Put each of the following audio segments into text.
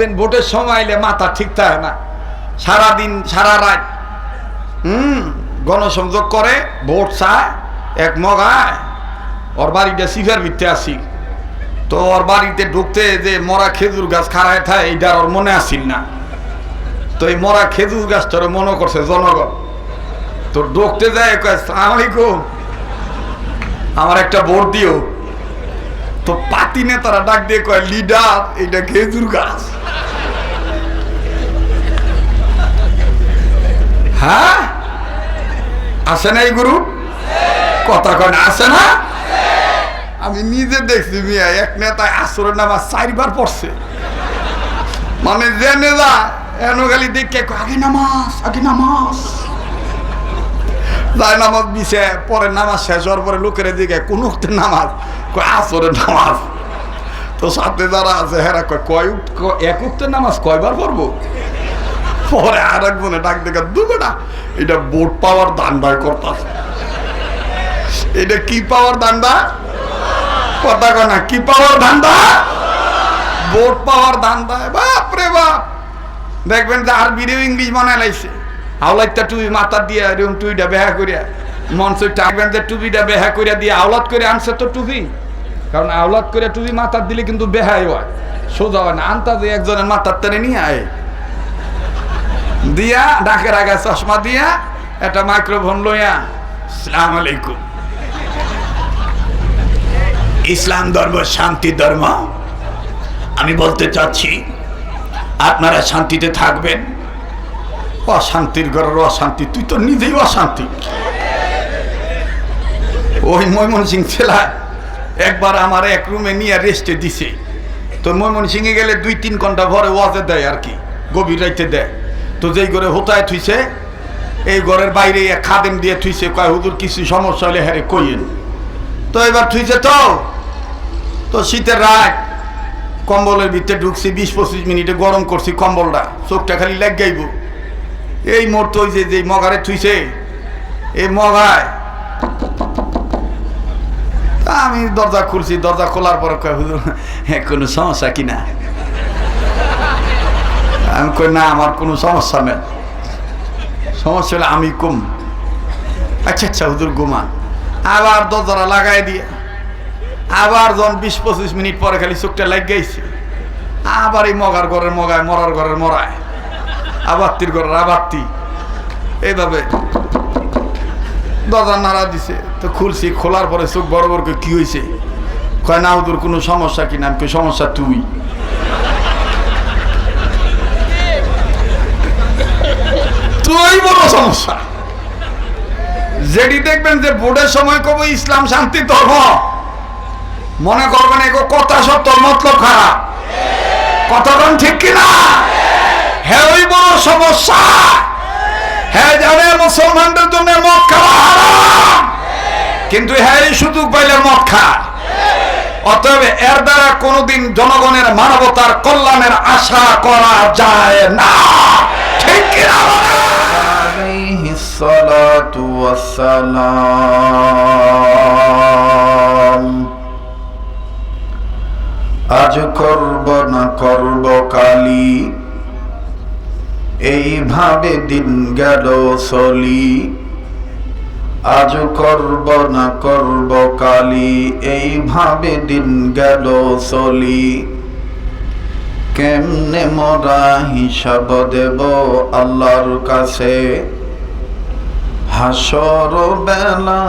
দেখবেন ভোটের সময় এলে মাথা ঠিক থাকে না, সারাদিন সারা রাত গণসংযোগ করে, ভোট চায়, এক মগায়। ওর বাড়িটা সিফার ভিত্তে আসি, তো ওর বাড়িতে ঢুকতে যে মরা খেজুর গাছ খাড়ায় থাকে এইটার ওর মনে আসিল না। তো এই মরা খেজুর গাছটার মনে করছে জনগণ। তো ঢুকতে যায়, আসসালামু আলাইকুম, আমার একটা ভোট দিও। তো পাতি নেতারা ডাক দিয়ে কয়, লিডার এইটা খেজুর গাছ। হ্যাঁ আছে না এই গুরু? কথা কয় না, আছে না? আমি নিজে দেখছি মিয়া, এক নেতায় আসরের নামাজ 4 বার পড়ছে। মানে যে নেতা এনগালি দেখে আগে নামাজ, আগে নামাজ, যায় নামাজ দিছে, পরে নামাজ শেষ হওয়ার পরে লোকের দিকে কোন নামাজ, আসরের নামাজ। তো সাথে যারা আছে হেরা কয় এক উক্তের নামাজ কয়বার পড়বো? পরে আর একজনে ডাক দেখে, দুবে না, এটা ভোট পাওয়ার দান্ডায় করতেছে। এটা কি পাওয়ার দান্ডা? কথা কয় না, কি পাওয়ার ধান্দা? ভোট পাওয়ার ধান্দা। বাপরে বাপ, দেখবেন যে আরবিরেও ইংলিশ বানায় লাইছে। আওলাদটা টুপি মাথা দিয়ে এরকম টুপিটা বেহা করিয়া মঞ্চ থাকবেন যে টুপিটা বেহা করিয়া দিয়ে আওলাদ করে আনছে তো টুপি, কারণ আওলাদ করে টুপি মাথা দিলে কিন্তু বেহাই হয়, সোজা হয় না। আনতা যে একজনের মাথার টেনে নিয়ে আয় দিয়া ডাকের আগে চশমা দিয়া একটা মাইক্রোফোন লইয়া, আসসালামু আলাইকুম, ইসলাম ধর্ম শান্তি ধর্ম, আমি বলতে চাচ্ছি আপনারা শান্তিতে থাকবেন। অশান্তির ঘরের অশান্তি, তুই তো নিজেই অশান্তি। ওই ময়মনসিং ছেলে একবার আমার এক রুমে নিয়ে রেস্টে দিছে। তো ময়মনসিংহে গেলে 2-3 ঘন্টা পরে ওয়াজে দেয় আর কি, গভীর রাইতে দেয়। তো যেই ঘরে হোতায় থুইছে, এই ঘরের বাইরে এক খাদেম দিয়ে থুইছে, কয় হুজুর কিছু সমস্যা হলে হ্যারে কইয়েন। তো এবার থুইছে, তো শীতের রাত, কম্বলের ভিতরে ঢুকছি, 20-25 মিনিটে গরম করছি কম্বলটা, চোখটা খালি লেগ গাইব। এই মুহূর্তে ওই যে মগারে থুইছে, এই মগায় আমি দরজা খুলছি। দরজা খোলার পর কয়, হুজুর কোনো সমস্যা কিনা? আমি কই, না আমার কোনো সমস্যা নেই, সমস্যা হলে আমি কম। আচ্ছা আচ্ছা হুজুর ঘুমান। আবার দরজাটা লাগাই দিয়ে আবার যখন 20-25 মিনিট পরে খালি চোখটা লাগ গাইছে, আবার এই মগার ঘরের মগায়, মরার ঘরের মরায়, আবাত্তির ঘরের আবাত্তি, এইভাবে দরজা নাড়া দিছে। তো খুলছি, খোলার পরে চোখ বড় বড় করে, কি হয়েছে? কয় না হুজুর কোনো সমস্যা কিনা? আমি কই, সমস্যা তুই। তুই বড় সমস্যা। যেটি দেখবেন যে ভোটের সময় কব ইসলাম শান্তি ধর্ম, মনে করবেন এগো কথা সত্য, মতলব খারাপ। কথাটা ঠিক কিনা? হ্যাঁ, ওই বড় সমস্যা। হ্যাঁ জানে মুসলমানদের জন্য মদ খাওয়া হারাম, কিন্তু হ্যাঁ সুযোগ পাইলে মদ খায়। অতএব এর দ্বারা কোনোদিন জনগণের মানবতার কল্যাণের আশা করা যায় না, ঠিক কিনা? আলাইহিস সালাতু ওয়াস সালাম। আজ করব না করব কালি, এইভাবে দিন গেল চলি। আজ করব না করব কালি, এইভাবে দিন গেল চলি। কেমনে মোরা হিসাব দেব আল্লাহর কাছে হাসর বেলা।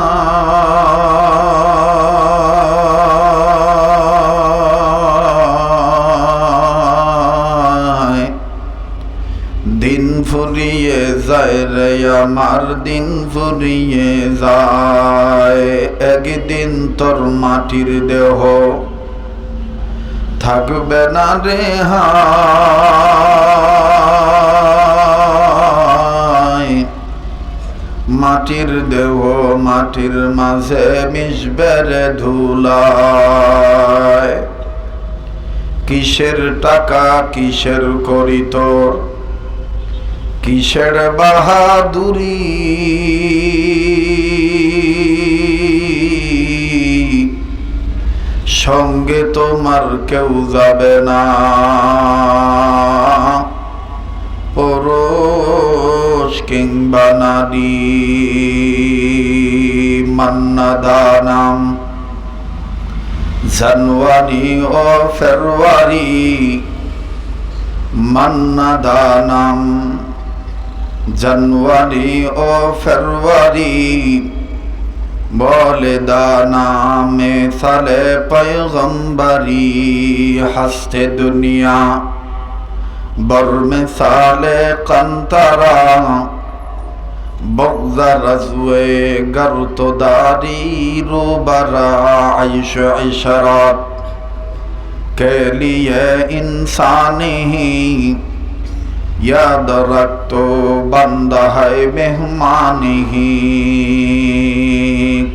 দিন ফুরিয়ে যায় রে আমার, দিন ফুরিয়ে যায়। একদিন তোর মাটির দেহ থাকবে না রে হায়। মাটির দেহ মাটির মাঝে মিশবে রে ধুলায়। কিসের টাকা কিসের করি তোর, কিসের বাহাদুরি। সঙ্গে তোমার কেউ যাবে না। কিংবা নারী, মান্নাদানাম জানুয়ারি ও ফেব্রুয়ারি, মান্নাদানাম জানুয়ারি ও ফেব্রুয়ারি, বলে দানামে সালে পয়গম্বরি, হস্তে দুনিয়া বর্মে সালে কন্তরা, বগজা রজওয়ে গরতদারি রুবরা, আইশ ইশরাত के लिए इंसानी याद रख तो बंदा है मेहमानी ही,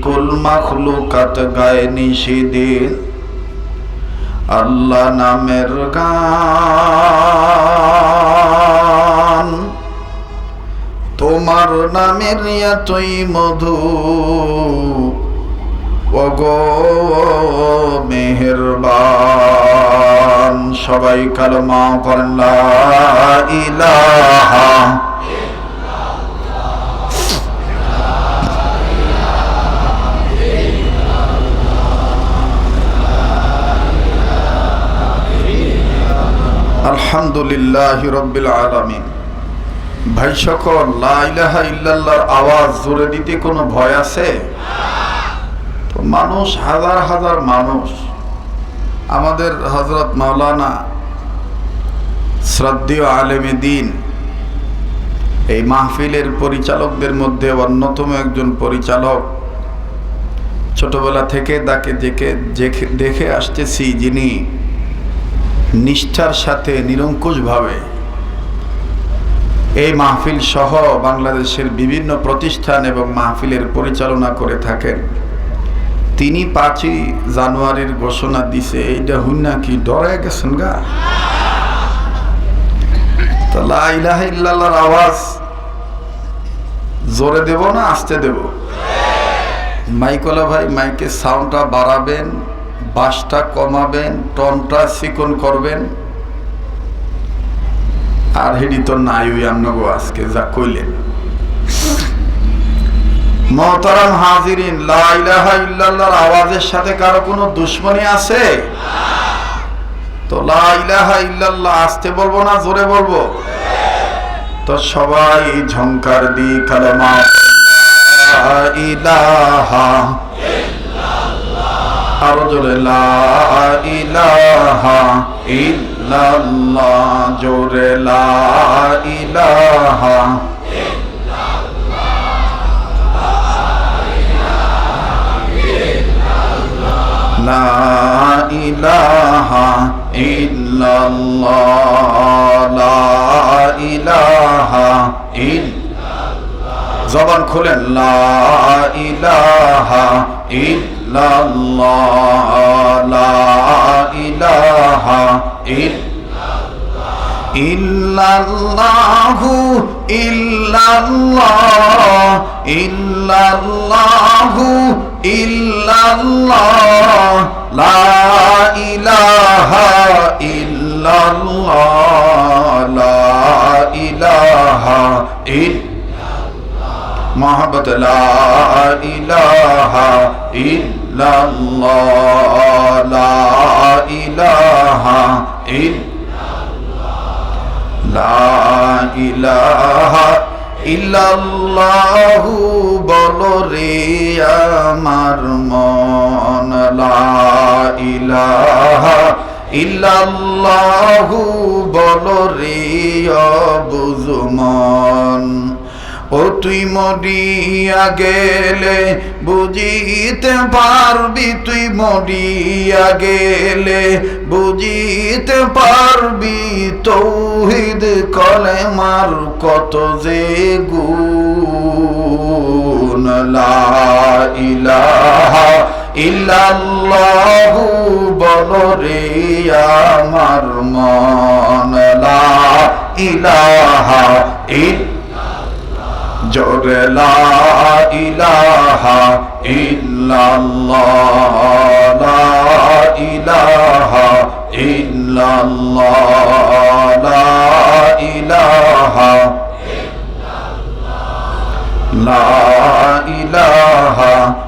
कुल मखलूकत गए निशिदिन अल्लाह नामेर गान, তোমার নামের এতই মধু ওগো মেহেরবান। সবাই কালেমা পড়েন লা ইলাহা আলহামদুলিল্লাহি রাব্বিল আলামিন। ভাই সকল, লা ইলাহা ইল্লাল্লাহর আওয়াজ জোরে দিতে কোনো ভয় আছে? তো মানুষ হাজার হাজার মানুষ, আমাদের হযরত মাওলানা শ্রদ্ধেয় আলেমে দ্বীন এই মাহফিলের পরিচালকদের মধ্যে অন্যতম একজন পরিচালক, ছোটবেলা থেকে তাকে দেখে আসতেছি, যিনি নিষ্ঠার সাথে নিরঙ্কুশভাবে এই মাহফিল সহ বাংলাদেশের বিভিন্ন প্রতিষ্ঠান এবং মাহফিলের পরিচালনা করে থাকেন। তিনি 5ই জানুয়ারির ঘোষণা দিছে, এইটা হুন্না কি ডরে গেছেন গা? তো লা ইলাহা ইল্লাল্লাহর আওয়াজ জোরে দেব না আস্তে দেব? মাইকওয়ালা ভাই মাইকের সাউন্ডটা বাড়াবেন, বাসটা কমাবেন, টনটা চিকন করবেন। আর হেডি তো নাই ওই আমনগো আজকে যা কইলেন। মোহতারাম হাজিরিন, লা ইলাহা ইল্লাল্লাহর আওয়াজের সাথে কারো কোনো দুশ্মনী আছে? তো লা ইলাহা ইল্লাল্লাহ আস্তে বলবো না জোরে বলবো? তো সবাই ঝংকার দি কালেমা লা ইলাহা ইল্লাল্লাহ, আরো জোরে লা ইলাহা ইল্লাল্লাহ, জোরে লা ইলাহা লা ইলাহা ইল্লাল্লাহ, লা ইলাহা ইল্লাল্লাহ। জবান খুলেন, লা ইলাহা ইল্লাল্লাহ, লা ইলাহা ইল্লাল্লাহু ইল্লাল্লাহ, ইল্লাল্লাহু ইল্লাল্লাহ, লা ইলাহা ইল্লাল্লাহ, লা ইলাহা ইল্লাল্লাহ, মুহাম্মদ লা ইলাহা ইল্লাল্লাহ, লা ইলাহা লা ইলাহা ইল্লাল্লাহু বলো রে আমার মন, লা ইলাহা ইল্লাল্লাহু বলো রে অবুঝ মন। ও তুই মরিয়া গেলে বুঝিতে পারবি, তুই মরিয়া গেলে বুঝিতে পারবি, তৌহিদ কলেমার কত যে গুণ। লা ইলাহা ইল্লাল্লাহু বলো রে আমার মন, লা ইলাহা জোরে লা ইলাহা ইল্লাল্লাহ, লা ইলাহা ইল্লাল্লাহ, লা ইলাহা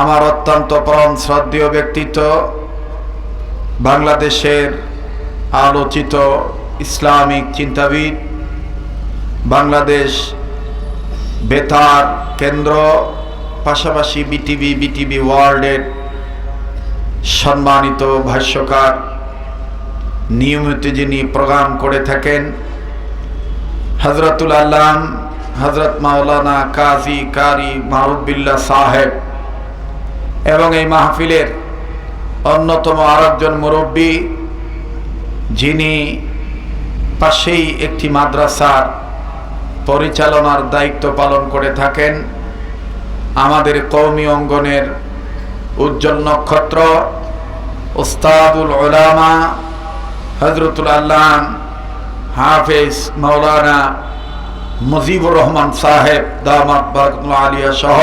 আমার অত্যন্ত পরম শ্রদ্ধেয় ব্যক্তিত্ব, বাংলাদেশের আলোচিত ইসলামিক চিন্তাবিদ, বাংলাদেশ বেতার কেন্দ্র, পাশাপাশি বিটিভি ওয়ার্ল্ডের সম্মানিত ভাষ্যকার, নিয়মিত যিনি প্রোগ্রাম করে থাকেন, হযরতুল আল্লাম হযরত মাওলানা কাজী কারি মারুফ বিল্লাহ সাহেব, এবং এই মাহফিলের অন্যতম আরেকজন মুরব্বী, যিনি পাশেই একটি মাদ্রাসার পরিচালনার দায়িত্ব পালন করে থাকেন, আমাদের কওমি অঙ্গনের উজ্জ্বল নক্ষত্র, উস্তাদুল উলামা হযরতুল আল্লাম হাফেজ মাওলানা মুজিবুর রহমান সাহেব দামাত বারাকাতুল্লাহ আলিয়া সহ,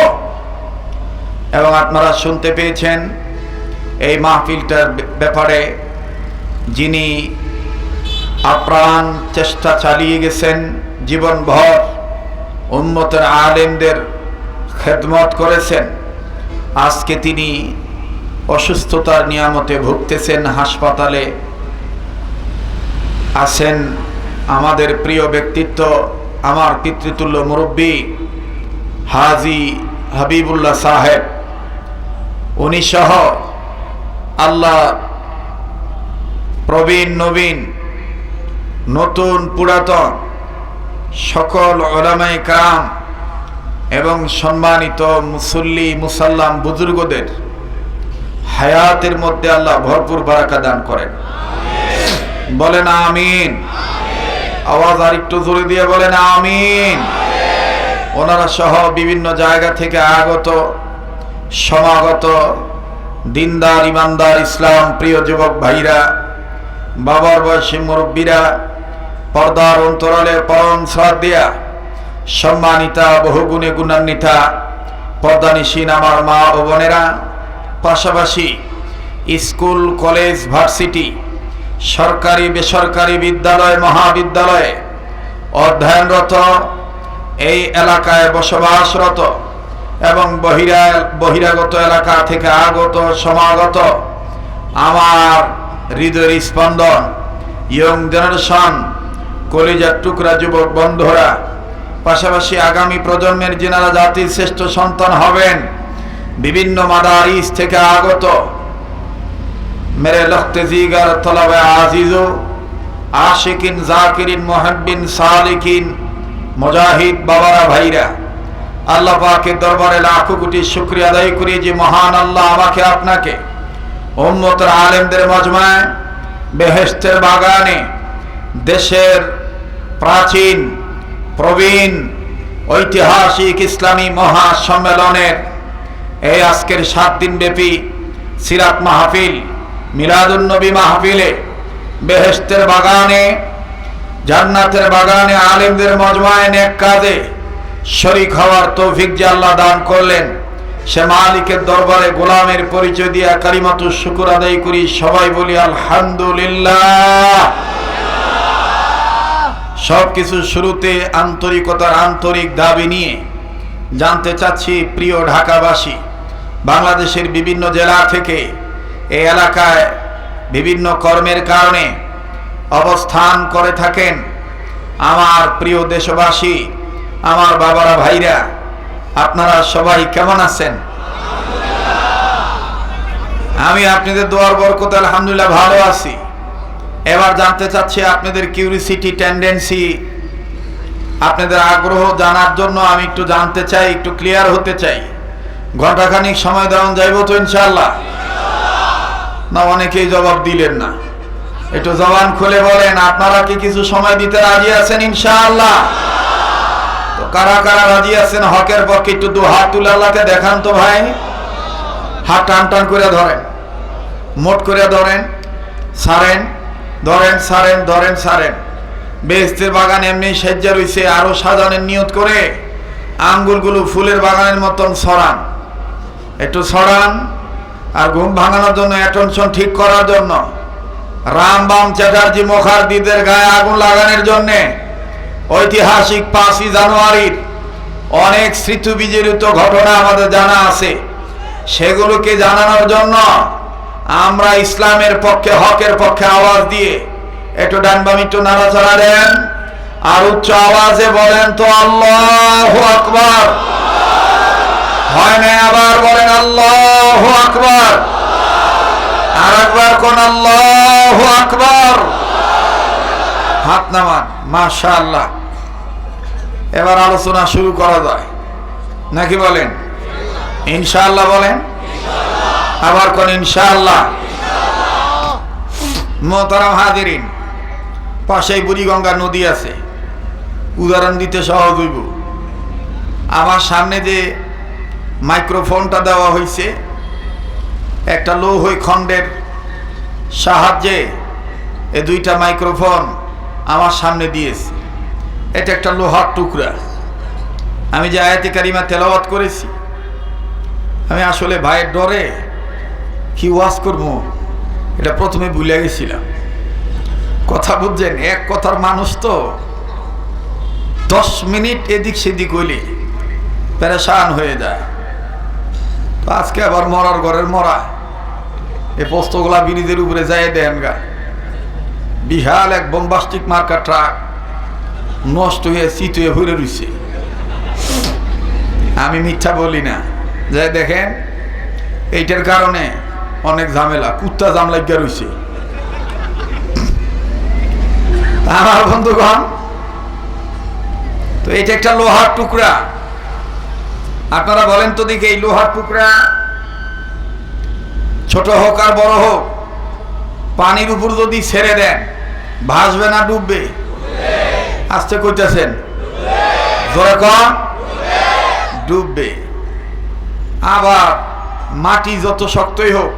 এবং আপনারা শুনতে পেয়েছেন এই মাহফিলটার ব্যাপারে যিনি আপ্রাণ চেষ্টা চালিয়ে গেছেন, জীবনভর উম্মতের আলেমদের খেদমত করেছেন। আজকে তিনি অসুস্থতার নিয়ামতে ভুগতেছেন, হাসপাতালে আছেন। আমাদের প্রিয় ব্যক্তিত্ব, আমার পিতৃতুল্য মুরব্বী হাজী হাবিবুল্লাহ সাহেব, উনি সহ আল্লাহ প্রবীণ নবীন নতুন পুরাতন সকল উলামায়ে কেরাম এবং সম্মানিত মুসল্লি মুসাল্লাম বুজুর্গদের হায়াতের মধ্যে আল্লাহ ভরপুর বারাকা দান করেন। বলেন আমিন। আওয়াজ আর একটু জোরে দিয়ে বলেন আমিন। ওনারা সহ বিভিন্ন জায়গা থেকে আগত সমাগত দিনদার ইমানদার ইসলাম প্রিয় যুবক ভাইরা, বাবার বয়সী মুরব্বীরা, পর্দার অন্তরালে পরম শ্রদ্ধেয়া সম্মানিতা, বহুগুণে গুণান্বিতা পর্দানিশীন আমার মা ও বোনেরা, পাশাপাশি স্কুল কলেজ ভার্সিটি সরকারি বেসরকারি বিদ্যালয় মহাবিদ্যালয়ে অধ্যয়নরত, এই এলাকায় বসবাসরত এবং বহিরাগত এলাকা থেকে আগত সমাগত আমার হৃদয়ের স্পন্দন ইয়ং জেনারেশন কলিজার টুকরা যুবক বন্ধুরা, পাশাপাশি আগামী প্রজন্মের যিনারা জাতির শ্রেষ্ঠ সন্তান হবেন, বিভিন্ন মাদারিস থেকে আগত মেরে লখতে জিগার তলবে আজিজো আশিকিন জাকিরিন মুহিব্বিন সালিকিন মুজাহিদ বাবারা ভাইরা, আল্লাহ পাকের দরবারে লাখো কোটি শুকরিয়া আদায় করি যে মহান আল্লাহ আমাকে আপনাকে উম্মতের আলেমদের মজমায় বেহেশতের বাগানে দেশের প্রাচীন প্রবীণ ঐতিহাসিক ইসলামী মহাসম্মেলনের এই আজকের 7 দিন ব্যাপী সিরাত মাহফিল, মিলাদুন নবী মাহফিলে বেহেশতের বাগানে জান্নাতের বাগানে আলেমদের মজমায় নেক কাজে শরীক হওয়ার তৌফিক যে আল্লাহ দান করলেন, সে মালিকের দরবারে গোলামের পরিচয় দিয়া কালিমাতুশ শুকর আদায় করি। সবাই বলি আলহামদুলিল্লাহ। সবকিছু শুরুতে আন্তরিকতার আন্তরিক দাবি নিয়ে জানতে চাচ্ছি, প্রিয় ঢাকাবাসী, বাংলাদেশের বিভিন্ন জেলা থেকে এই এলাকায় বিভিন্ন কর্মের কারণে অবস্থান করে থাকেন আমার প্রিয় দেশবাসী, আমার বাবারা ভাইরা, আপনারা সবাই কেমন আছেন? আমি আপনাদের দোয়ার বরকতে আলহামদুলিল্লাহ ভালো আছি। এবার জানতে চাচ্ছি আপনাদের কিউরিসিটি, টেন্ডেন্সি, আপনাদের আগ্রহ জানার জন্য আমি একটু জানতে চাই, একটু ক্লিয়ার হতে চাই। ঘন্টাখানিক সময় দেওয়া যাইব তো ইনশাআল্লাহ? না, অনেকেই জবাব দিলেন না। একটু জবান খুলে বলেন, আপনারা কি কিছু সময় দিতে রাজি আছেন ইনশাআল্লাহ? তো কারা কারা রাজি আছেন হকের পক্ষে একটু দু হাত তুলে আল্লাহকে দেখান তো ভাই। হাত টান টান করে ধরেন, মোট করে ধরেন, সারেন, ধরেন সারেন, ধরেন সারেন। বেহেশতের বাগান এমনি সেজ্জা রইছে, আরো সাজানোর নিয়ত করে আঙ্গুলগুলো ফুলের বাগানের মতন ছড়ান, একটু ছড়ান। আর ঘুম ভাঙানোর জন্য, অ্যাটেনশন ঠিক করার জন্য, রামবাম চ্যাটার্জি মুখার্জিদের গায়ে আগুন লাগানোর জন্য ঐতিহাসিক 5ই জানুয়ারির অনেক স্মৃতি বিজড়িত ঘটনা আমাদের জানা আছে। সেগুলোকে জানানোর জন্য আমরা ইসলামের পক্ষে, হকের পক্ষে আওয়াজ দিয়ে একটু ডান বাম একটু নাড়াচাড়া দেন আর উচ্চ আওয়াজে বলেন তো আল্লাহু আকবার। হয় না? আবার বলেন আল্লাহু আকবার। আর একবার কোন আল্লাহু আকবার। হাত নামান। মাশাআল্লাহ। এবার আলোচনা শুরু করা যায় নাকি বলেন? ইনশাআল্লাহ বলেন। আবার কোন ইনশাআল্লাহ। মোহতারাম হাজিরিন, পাশেই বুড়িগঙ্গা নদী আছে, উদাহরণ দিতে সহজ হইব। আমার সামনে যে মাইক্রোফোনটা দেওয়া হয়েছে, একটা লৌহ খণ্ডের সাহায্যে এই দুইটা মাইক্রোফোন আমার সামনে দিয়েছে। এটা একটা লোহার টুকরা। আমি যে আয়াতে কারিমা তেলাওয়াত করেছি, আমি আসলে ভাইয়ের ডরে কি ওয়াজ করবো এটা প্রথমে ভুলে গেছিলাম। কথা বুঝছেন? এক কথার মানুষ তো 10 মিনিট এদিক সেদিক হইলে পেরেশান হয়ে যায়। তো আজকে আবার মরার ঘরের মরা, এই পোস্তগুলা ব্রিজের উপরে যায় দেন গা, বিশাল এক বোম্বাস্টিক মার্কা ট্রাক নষ্ট হয়ে চিত হয়ে ঘুরে রয়েছে। আমি মিথ্যা বলি না। যাই দেখেন, এইটার কারণে অনেক ঝামেলা, কুত্তা জাম লাগিয়া রয়েছে। আমার বন্ধুগণ, তো এটা একটা লোহার টুকরা। আপনারা বলেন তো দেখি, এই লোহার টুকরা ছোট হোক আর বড় হোক, পানির উপর যদি ছেড়ে দেন, ভাসবে না ডুববে? আসতে কইতেছেন, জোরে কন। ডুববে। আবার মাটি যত শক্তই হোক,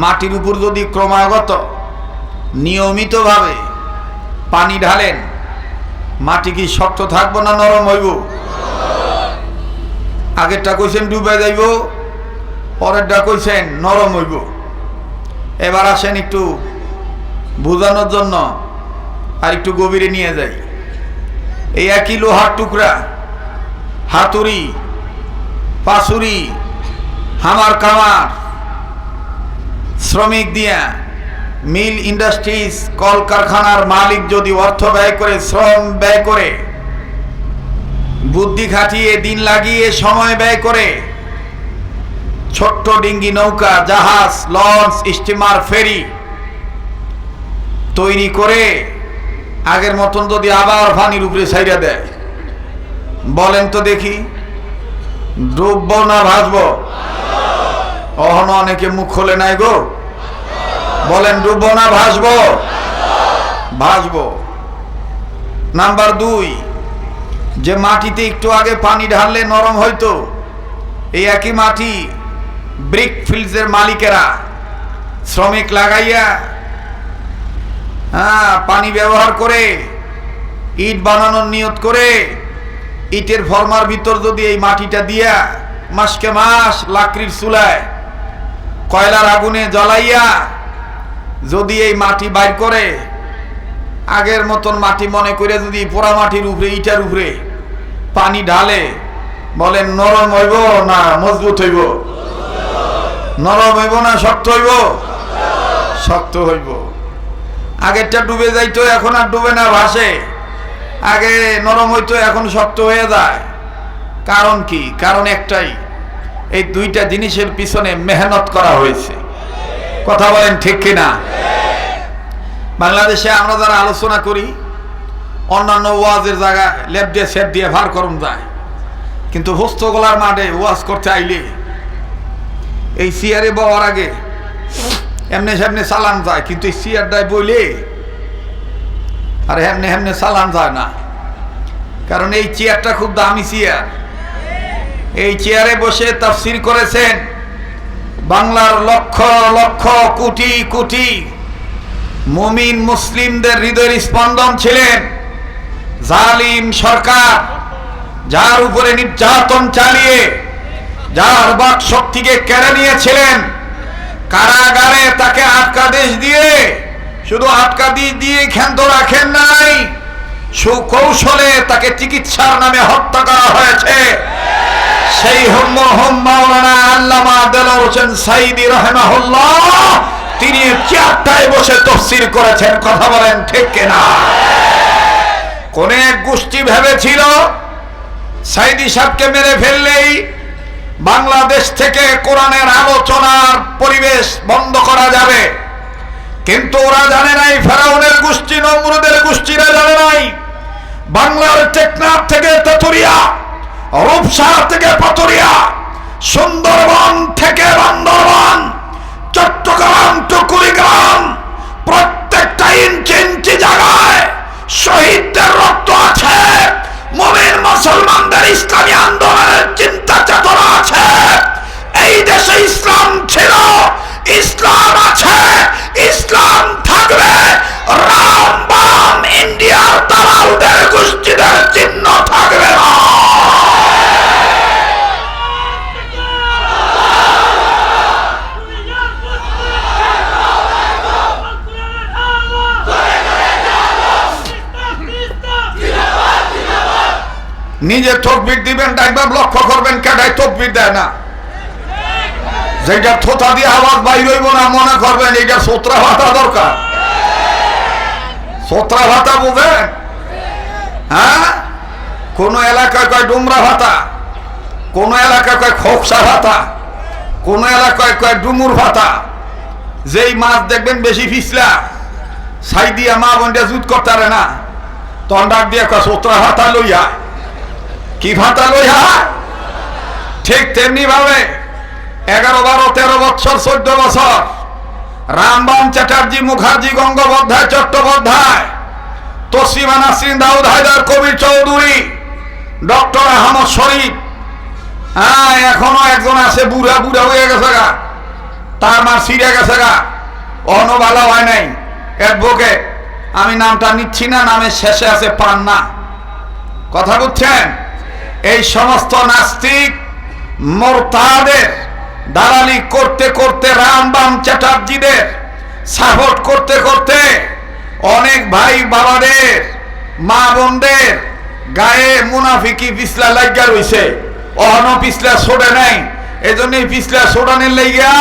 মাটির উপর যদি ক্রমাগত নিয়মিতভাবে পানি ঢালেন, মাটি কি শক্ত থাকবো না নরম হইব? আগেরটা কইছেন ডুবে যাইব, পরেরটা কইছেন নরম হইব। এবার আসেন একটু বোঝানোর জন্য আর একটু গভীরে নিয়ে যাই। এই একই লোহার টুকরা, হাতুড়ি, পাসুরি, হামার কামার, শ্রমিক দিয়া মিল ইন্ডাস্ট্রিজ, কলকারখানার মালিক যদি অর্থ ব্যয় করে, শ্রম ব্যয় করে, বুদ্ধি খাটিয়ে, দিন লাগিয়ে, সময় ব্যয় করে ছোট্ট ডিঙ্গি নৌকা, জাহাজ, লঞ্চ, স্টিমার, ফেরি তৈরি করে আগের মতন যদি আবার পানির উপরে ছাইড়া দেয়, বলেন তো দেখি, ডুববো না ভাসবো? অহনো অনেকে মুখ খোলে নাই গো। বলেন ডুববো না ভাসবো? ভাসবো। নাম্বার 2, যে মাটিতে একটু আগে পানি ঢাললে নরম হইতো, এই একই মাটি ব্রিক ফিল্ডসের মালিকেরা শ্রমিক লাগাইয়া পানি ব্যবহার করে ইট বানানোর নিয়ত করে, ইটের ফর্মার ভিতর যদি এই মাটিটা দিয়া মাসকে মাস লাকড়ির চুলায় কয়লার আগুনে জ্বালাইয়া যদি এই মাটি বাইর করে, আগের মতন মাটি মনে করে যদি পোড়া মাটির উপরে, ইটার উপরে পানি ঢালে, বলেন নরম হইব না মজবুত হইব? নরম হইব না শক্ত হইব? শক্ত হইব। আগেরটা ডুবে যাইতো, এখন আর ডুবে না, ভাসে। আগে নরম হইতো, এখন শক্ত হয়ে যায়। কারণ কি? কারণ একটাই, এই দুইটা জিনিসের পিছনে মেহনত করা হয়েছে। কথা বলেন ঠিক কিনা? বাংলাদেশে আমরা যারা আলোচনা করি, অন্যান্য ওয়াজের জায়গায় লেপ দিয়ে সেপ দিয়ে ভার করুন যায়, কিন্তু হোস্তগোলার মাঠে ওয়াজ করতে আইলে এই চেয়ারে বওয়ার আগে এমনি সেমনি চালান যায়, কিন্তু এই চেয়ারটায় বইলে আর এমনি এমনি চালান যায় না। কারণ এই চেয়ারটা খুব দামি চেয়ার। এই চেয়ারে বসে তাফসীর করেছেন বাংলার লক্ষ লক্ষ কোটি কোটি মুমিন মুসলিমদের হৃদয়ের স্পন্দন ছিলেন জালিম সরকার, যার উপরে নির্যাতন চালিয়ে যার বাক শক্তিকে কেড়ে নিয়েছিলেন, কারাগারে তাকে আটকাদেশ দিয়ে, শুধু আটকাদেশ দিয়ে ক্ষান্ত রাখেন নাই, সুকৌশলে তাকে চিকিৎসার নামে হত্যা করা হয়েছে। সেই মরহুম মাওলানা আল্লামা দেলোয়ার হোসেন সাঈদী রাহিমাহুল্লাহ তিনি চেয়ারটায় বসে তাফসীর করেছেন। কথা বলেন ঠিক কিনা? কোন এক গোষ্ঠী ভেবেছিল সাঈদী সাহেবকে মেরে ফেললেই বাংলাদেশ থেকে কোরআনের আলোচনার পরিবেশ বন্ধ করা যাবে, কিন্তু ওরা জানে নাই, ফেরাউনের গোষ্ঠী নমরুদের গোষ্ঠীরা জানে নাই বাংলার টেকনাফ থেকে তেতুরিয়া, রূপসা থেকে পাতুরিয়া, সুন্দরবন থেকে বান্দরবান, চট্টগ্রাম টু কুড়িগ্রাম প্রত্যেকটা ইঞ্চি ইঞ্চি জায়গায় শহীদদের রক্ত আছে, মুমিন মুসলমানদের ইসলামী আন্দোলনের চিন্তা চেতনা আছে। এই দেশে ইসলাম ছিল, ইসলাম আছে, ইসলাম থাকবে। রামবাম ইন্ডিয়ার দালালদের গোষ্ঠীদের চিহ্ন থাকবে না। নিজে তকবীর দিবেন, একবার লক্ষ্য করবেন কেডাই তকবীর দেয় না। যেটা থোতা দিয়ে আওয়াজ বাইর হইব না, মনে করবেন এটা সোত্রা ভাতা দরকার। সোত্রা ভাতা বুঝেন? হ্যাঁ, কোন এলাকায় কয় ডুমরা ভাতা, কোন এলাকায় কয় খোকসা ভাতা, কোন এলাকায় কয় ডুমুর ভাতা। যেই মাছ দেখবেন বেশি ফিসলা, ছাই দিয়া মা বোনটা জুত করতে না, তখন ডাক দিয়ে কয় সোত্রা ভাতা লইয়া। কি ভাতা লইয়া? ঠিক তেমনি ভাবে 11, 12, 13 বছর, 14 বছর রামবাম চ্যাটার্জি, মুখার্জি, গঙ্গোপাধ্যায়, চট্টোপাধ্যায়, তসলিমা নাসরিন, দাউদ হায়দার, কবির চৌধুরী, ডক্টর আহমদ শরীফ, হ্যাঁ এখনো একজন আছে বুড়া বুড়া হয়ে গেছে গা, তার মা সিরিয়া গেছে গা, অন্য ভালো হয় নাই, অ্যাডভোকেট, আমি নামটা নিচ্ছি না, নামের শেষে আছে পান্না। কথা বুঝছেন? এই সমস্ত নাস্তিক মোরতাদের দালালি করতে করতে, রামবাম চ্যাটার্জিদের সাপোর্ট করতে করতে অনেক ভাই বাবাদের, মা বোনদের গায়ে মুনাফিকি পিছলা লাগিয়া রইছে। অহনো পিছলা ছোড়ে নাই, এজন্যই পিছলা ছোড়ানের লাইগা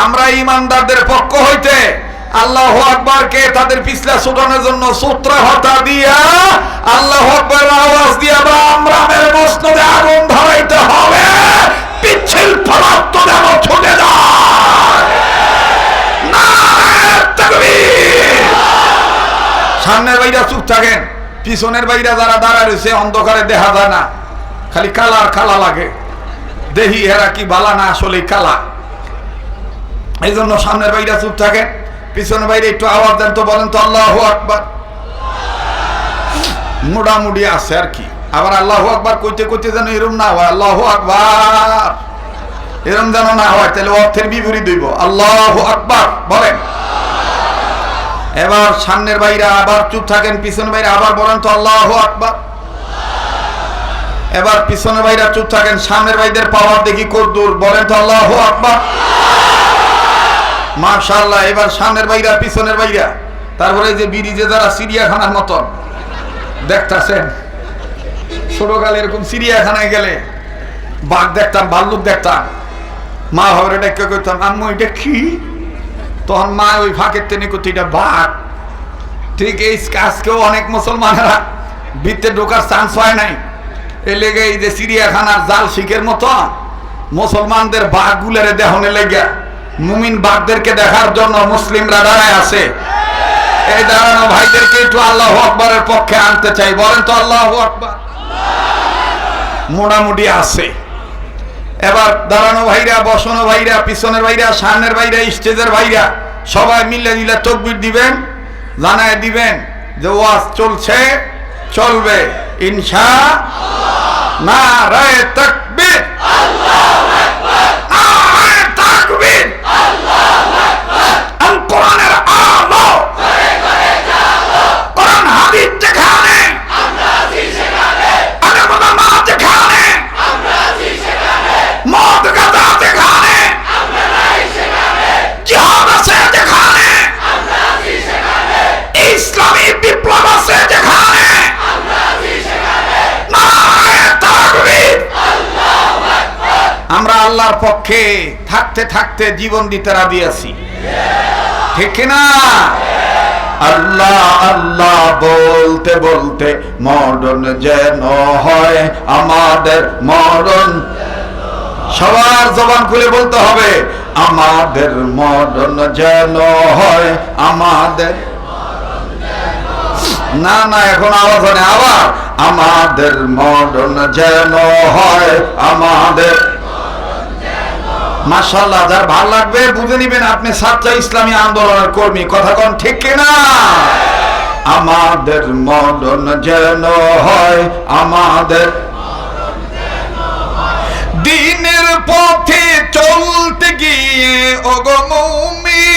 আমরা ইমানদারদের পক্ষ হইতে আল্লাহু আকবারকে তাদের পিছলা ছোটানোর জন্য সূত্র হতা দিয়া আল্লাহু আকবার আওয়াজ দিয়া রামের মসনদে আগুন ধরাইতে হবে, পিছিল ফলাত্ম যেন ছুটে যায়। নারে তাকবীর! সামনের বাইরা চুপ থাকেন, পিছনের বাইরা যারা দাঁড়ায় রয়েছে অন্ধকারে দেখা যায় না, খালি কালার কালা লাগে, দেহি এরা কি বালা না আসলে কালা। এই জন্য সামনের বাইরা চুপ থাকেন, পিছনের বাইরে একটু আওয়াজ দেন তো, বলেন তো আল্লাহু আকবার। মোটামুটি আছে আর কি। আবার আল্লাহু আকবার কইতে কইতে যেন এরম না হয়, আল্লাহু আকবার এরম যেন না হয়, তাহলে অর্থের বিপরীত হইব। আল্লাহু আকবার বলেন। এবার সামনের বাইরে আবার চুপ থাকেন, পিছনের বাইরে আবার বলেন তো আল্লাহু আকবার। এবার পিছনের বাইরে চুপ থাকেন, সামনের বাইদের পাওয়ার দেখি কতদূর, বলেন তো আল্লাহু আকবার। মাশাআল্লাহ। এবার সামনের বাইরা, পিছনের বাইরা, তারপরে যে ব্রিজে যারা চিড়িয়াখানার মতন দেখতেছেন, ছোটকালে এরকম চিড়িয়াখানায় গেলে বাঘ দেখতাম, ভাল্লুক দেখতাম, মা হবে ডেকে করতাম আম্মু এটা কি, তখন মা ওই ফাঁকের টেনে করতো এটা বাঘ। ঠিক এই আজকেও অনেক মুসলমানেরা ভিতরে ঢোকার চান্স হয় নাই, এ লেগে এই যে চিড়িয়াখানার জাল শিখের মতো মুসলমানদের বাঘ গুলারে দেহনে লেগে মুমিন বাঘদেরকে দেখার জন্য মুসলিমরা দাঁড়ায় আছে। এই দাঁড়ানো ভাইদেরকে একটু আল্লাহু আকবারের পক্ষে আনতে চাই, বলেন তো আল্লাহু আকবার। মোটামুটি আছে। এবার দাঁড়ানো ভাইরা, বসানো ভাইরা, পিছনের ভাইরা, সামনের ভাইরা, স্টেজের ভাইরা সবাই মিলে মিলে তাকবীর দিবেন, জানায় দিবেন যে ওয়াজ চলছে, চলবে ইনশাআল্লাহ। নারে তাকবীর, আল্লাহু আকবার, নারে তাকবীর, আল্লাহু আকবার। আল কোরআনের আলো ঘরে ঘরে জালো, কোরআন হাদিস যেখানে আমরা আছি সেখানে, আলেম ওলামা যেখানে আমরা আছি সেখানে, মদ গাঁজা যেখানে আমরা নাই সেখানে, জিহাদ আছে যেখানে আমরা আছি সেখানে, ইসলামী বিপ্লব আছে যেখানে আমরা আছি সেখানে। নারে তাকবীর, আল্লাহু আকবার। আল্লাহর পক্ষে থাকতে থাকতে জীবন দিতে রাজি আছি, ঠিক না? আল্লাহ আল্লাহ বলতে বলতে মরণ যেন হয় আমাদের, মরণ সবার জবান খুলে বলতে হবে, আমাদের মরণ যেন হয় আমাদের। না না, এখন আওয়াজ হয়, আবার আমাদের মরণ যেন হয় আমাদের। মাশাআল্লাহ, যার ভালো লাগবে বুঝে নিবেন আপনি সাচ্চা ইসলামী আন্দোলনের কর্মী, কথা কোন ঠিক কিনা? আমাদের মরণ যেন হয় আমাদের, দিনের পথে চলতে গিয়ে ওগো মুমিন,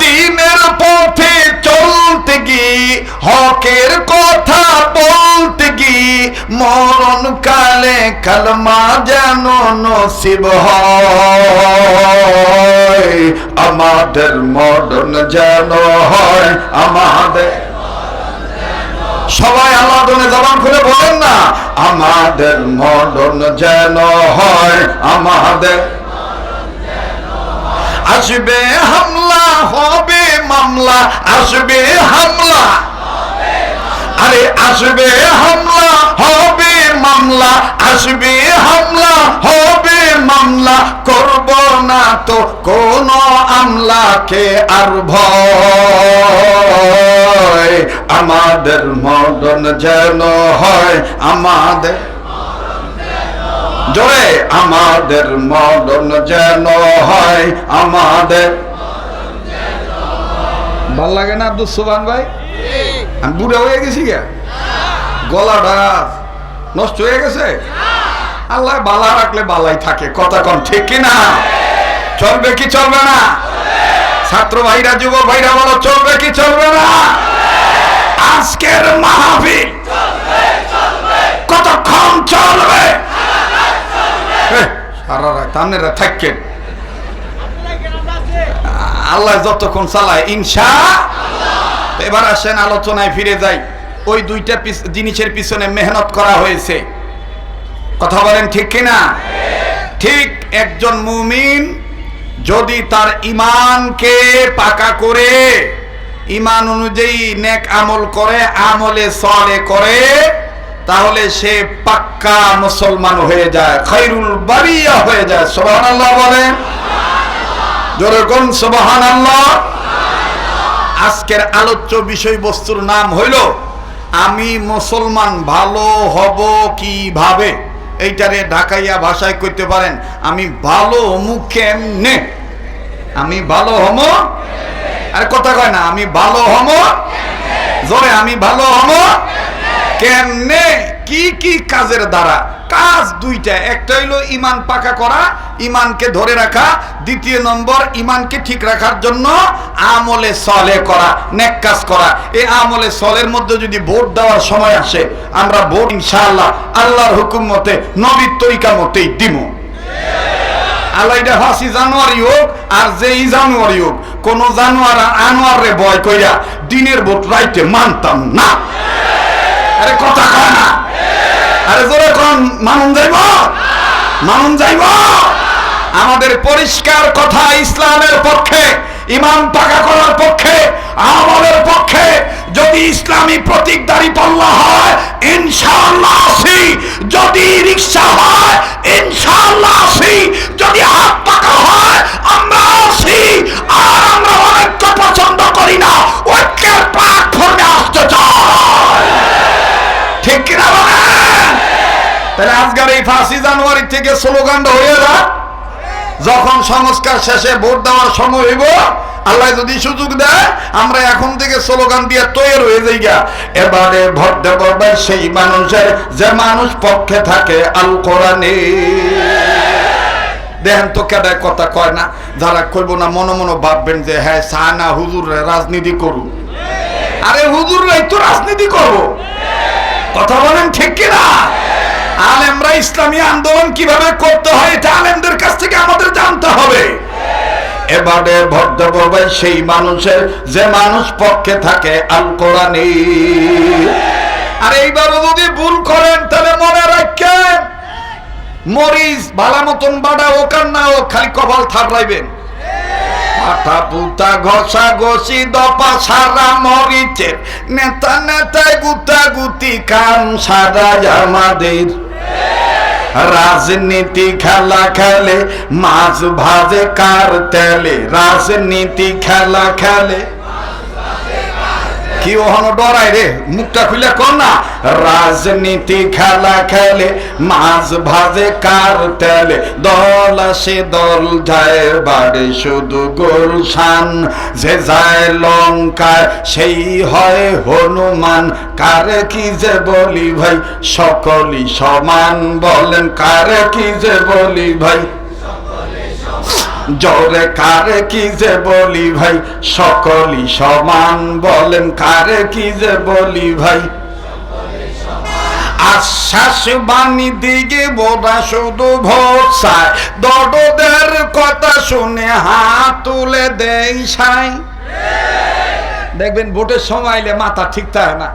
দিনের পথে চলতে গিয়ে হকের কথা বলতে গিয়ে মরণ কালে কালমা যেন নসিব হয়, আমাদের মরণ যেন হয় আমাদের। সবাই আল্লাহ দনে জবান খুলে বলেন না, আমাদের মরণ যেন হয় আমাদের। আসবে হামলা হবে মামলা, আসবে হামলা, আরে আসবে হামলা হবে মামলা, আসবে হামলা হবে মামলা, করব না তো কোন আমলাকে আর ভয়, আমাদের মরণ যেন হয় আমাদের। জোরে, আমাদের মরণ যেন হয় আমাদের। ভাল লাগে না আব্দুল সুবহান ভাই? আমি বুড়া হয়ে গেছি গা, গলাটা নষ্ট হয়ে গেছে। আল্লাহ বালা রাখলে বালাই থাকে, কথা কম ঠিক কিনা? চলবে কি চলবে না? ছাত্র ভাইরা যুবক ভাইরা বলো, চলবে কি চলবে না? আজকের মাহফিল কতক্ষণ চলবে? সারা রাত আপনারা থাকেন, আল্লাহ যতক্ষণ চালায় ইনশাআল্লাহ। এবার আসেন আলোচনায় ফিরে যাই। ওই দুইটা জিনিসের পিছনে মেহনত করা হয়েছে, কথা বলেন ঠিক কিনা? ঠিক, একজন মুমিন যদি তার ঈমানকে পাকা করে ঈমান অনুযায়ী নেক আমল করে, আমলে সালেহ করে, তাহলে সে পাক্কা মুসলমান হয়ে যায়, খায়রুল বারিয়া হয়ে যায়। সুবহানাল্লাহ বলেন, জোরে কোন সুবহানাল্লাহ। আজকের আলোচ্য বিষয়বস্তুর নাম হইল আমি মুসলমান ভালো হব কিভাবে। এইটারে ঢাকাইয়া ভাষায় কইতে পারেন, আমি ভালো হমু কেমনে, আমি ভালো হমু, আরে কথা কয় না, আমি ভালো হমু, জোরে, আমি ভালো হমু কেমনে, কি কি কাজের দ্বারা। কাজ দুইটা, একটা হইল ঈমান পাকা করা, ঈমানকে ধরে রাখা, দ্বিতীয় নম্বর ঈমানকে ঠিক রাখার জন্য আমলে সালেহ করা, নেক কাজ করা। এই আমলে সালেহের মধ্যে যদি ভোট দেওয়ার সময় আসে, আমরা ভোট ইনশাআল্লাহ আল্লাহর হুকুম মতে নবীর তরিকা মতেই দিব। আল্লাহ এটা ফাঁসি জানুয়ারি হোক আর যেই জানুয়ারি হোক, কোন জানুয়ার আনোয়ারে ভয় কইরা দিনের ভোট রাইতে মানতাম না। আরে কথা কয় না, আরে জোরে কোন মানুন যাইব, মানুন যাইব। আমাদের পরিষ্কার কথা, ইসলামের পক্ষে, ঈমান পাকা করার পক্ষে, আমলের পক্ষে। যদি ইসলামী প্রতীক দাঁড়িপাল্লা হয় ইনশাআল্লাহ আসি, যদি রিকশা হয় ইনশাআল্লাহ আসি, যদি হাত পাকা হয় আমরা আসি। আর আমরা ঐক্য পছন্দ করি না, ঐক্যের প্ল্যাটফর্মে আসতে চাই, ঠিক কিনা বলেন? তাহলে আজকের এই 5 জানুয়ারি থেকে স্লোগানটা হয়ে যায়, যখন সংস্কার শেষে ভোট দেওয়ার সময় হইব, আল্লাহ যদি সুযোগ দেয়, আমরা এখন থেকে স্লোগান দিয়ে তৈরি হয়ে যাই গা, এবারে ভোট দেব সেই মানুষের যে মানুষ পক্ষে থাকে আল কোরআনে। দেখেন তো কেডায় কথা কয় না, যারা কইব না মনে মনে ভাববেন যে হ্যাঁ সানা হুজুর রাজনীতি করু। আরে হুজুররাই তো রাজনীতি করবো, কথা বলেন ঠিক কিনা? আলেমরা ইসলামী আন্দোলন কিভাবে করতে হয় এটা আলেমদের কাছ থেকে আমাদের জানতে হবে। এবারে ভোট দেব ভাই সেই মানুষের যে মানুষ পক্ষে থাকে আল কোরআনে। আর এইবার যদি ভুল করেন তাহলে মনে রাখেন মরিচ ভালো মতন বাড়া ওকার না ও খালি কপাল থাপড়াইবেন। মাথা পুতা ঘষা ঘষি দপা সারা মরিচের নেতা নেতায় গুতা গুতি কান সারা আমাদের রাজনীতি খেলা খেলে মাছ ভাজে কার তেলে। রাজনীতি খেলা খেলে কি ওখানে ডরাই রে মুখটা খুলে কর না। রাজনীতি খেলা খেলে মাছ ভাজে কার তেলে। দল আসে দল যায় বাড়ে শুধু গুলশান। যে যায় লঙ্কায় সেই হয় হনুমান। কারে কি যে বলি ভাই সকলই সমান। বলেন কারে কি যে বলি ভাই জোরে কারে কি যে বলি ভাই সকলই সমান। বলেন কারে কি যে বলি ভাই। আশ্বাস বাণী দিকে বোধা শুধু ভরসায়। দড়দের কথা শুনে হাত তুলে দেই সাই। দেখবেন ভোটের সময় এলে মাথা ঠিক থাকে না,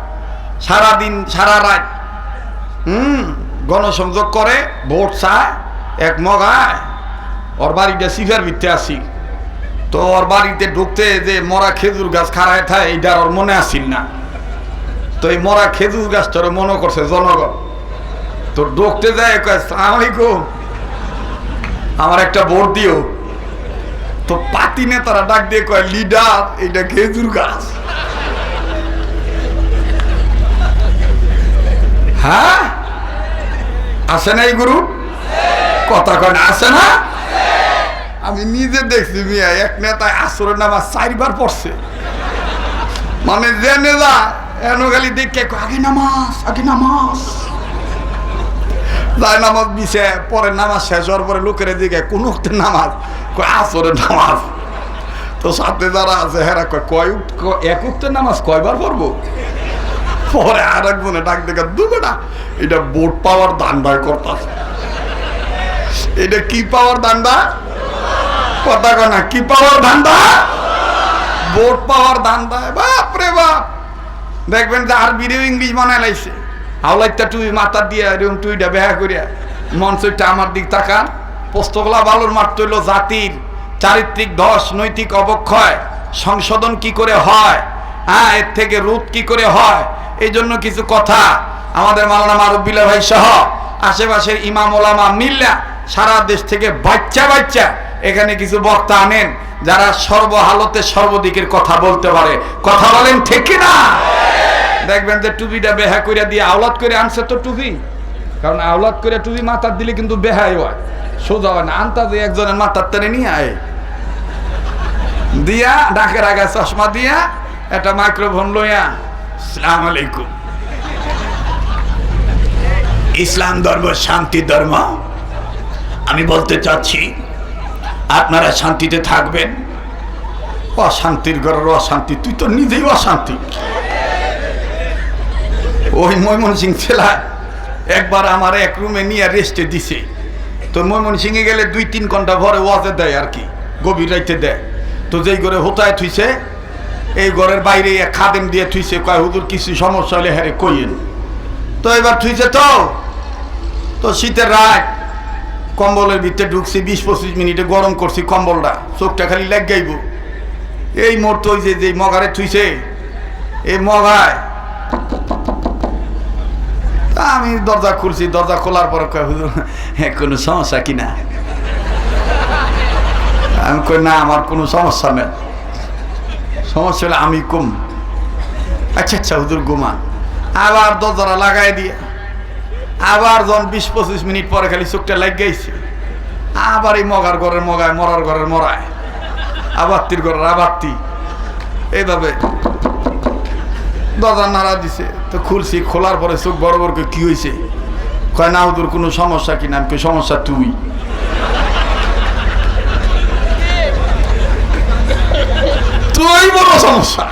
সারাদিন সারা রাত গণসংযোগ করে ভোট চায়। এক মগায় ওর বাড়িতে সিফার ভিত্তে আসি তো ওর বাড়িতে ঢুকতে যে মরা খেজুর গাছ খাড়ায় থাকে এইটার ওর মনে আসিল না। তো এই মরা খেজুর গাছটার মনে করছে জনগণ। তো ঢুকতে যায় কয় আসসালামু আলাইকুম আমার একটা ভোট দিও। তো পাতি নেতারা ডাক দিয়ে কয় লিডার এইটা খেজুর গাছ। হ্যাঁ আসে না এই গুরু কথা কয় না আসে না। আমি নিজে দেখছি মিয়া এক নেতায় আসরের নামাজ 4 বার পড়ছে। মানে যে নেতা এনো খালি দেখে আগে নামাজ আগে নামাজ যায় নামাজ দিছে। পরে নামাজ শেষ হওয়ার পরে লোকের দিকে কোন নামাজ কয় আসরের নামাজ। তো সাথে যারা আছে হেরা কয় এক উক্তের নামাজ কয়বার পড়বো। পরে আর একজনে ডাক দেখে দুবে না এটা ভোট পাওয়ার দান্দা করতেছে। এটা কি পাওয়ার দান্দা কথা কয় না কি পাওয়ার ধান্দা ভোট পাওয়ার ধান্দা। বাপরে বাপ দেখবেন যে আরবিরেও ইংলিশ বানায় লাইছে। হাওলাইটা টুই মাথা দিয়ে এরকম টুইটা বেহা করিয়া মঞ্চটা আমার দিক তাকান। পোস্তগোলা বালুর মারতে হইল জাতির চারিত্রিক ধস নৈতিক অবক্ষয় সংশোধন কি করে হয়, হ্যাঁ এর থেকে রোধ কি করে হয়। এই জন্য কিছু কথা আমাদের মাওলানা মারুফ বিল্লাহ ভাই সহ আশেপাশের ইমাম ওলামা মিল্লা সারা দেশ থেকে বাচ্চা এখানে কিছু বক্তা আনেন যারা সর্বহালতে সর্বদিকের কথা বলতে পারে। কথা বলেন ঠিক না? দেখবেন যে টুপিটা বেহা করে দিয়ে আওলাদ করে আনছে তো টুপি। কারণ আওলাদ করে টুপি মাথার দিলে কিন্তু বেহাই হয়, সোজা হয় না। আনতা যে একজনের মাথার টেনে নিয়ে আয় দিয়া ডাকের আগে চশমা দিয়া একটা মাইক্রোফোন লইয়া আসসালামু আলাইকুম ইসলাম ধর্ম শান্তি ধর্ম। আমি বলতে চাচ্ছি আপনারা শান্তিতে থাকবেন। অশান্তির ঘরের অশান্তি, তুই তো নিজেই অশান্তি। ওই ময়মনসিং ছেলে একবার আমার এক রুমে নিয়ে রেস্টে দিছে। তো ময়মনসিংহে গেলে 2-3 ঘন্টা ভরে ওয়াজে দেয় আর কি, গভীর রাইতে দেয়। তো যেই ঘরে হোতায় থুইছে এই ঘরের বাইরে এক খাদেম দিয়ে থুইছে, কয় হুজুর কিছু সমস্যা হলে হ্যাঁ কইেন। তো এবার থুইছে তো শীতের রাত কম্বলের ভিতরে ঢুকছি 20-25 মিনিটে গরম করছি কম্বলটা, চোখটা খালি লাগ গাইব। এই মুহূর্তে ওই যে মগারে থুইছে এই মগায় আমি দরজা খুলছি। দরজা খোলার পরে কয় হুজুর হ্যাঁ কোনো সমস্যা কিনা। আমি কই না আমার কোনো সমস্যা নেই, সমস্যা হলে আমি কম। আচ্ছা হুজুর ঘুমান। আবার দরজাটা লাগাই দিয়ে আবার যখন 20-25 মিনিট পরে খালি চোখটা লাগ গাইছে। আবার এই মগার ঘরের মগায় মরার ঘরের মরায় আবাত্তির ঘরের আবাত্তি এইভাবে দরজা নাড়া দিছে। তো খুলছি, খোলার পরে চোখ বড় বড় করে কি হয়েছে, কয় না হুজুর কোনো সমস্যা কিনা। আমি সমস্যা তুই বড় সমস্যা।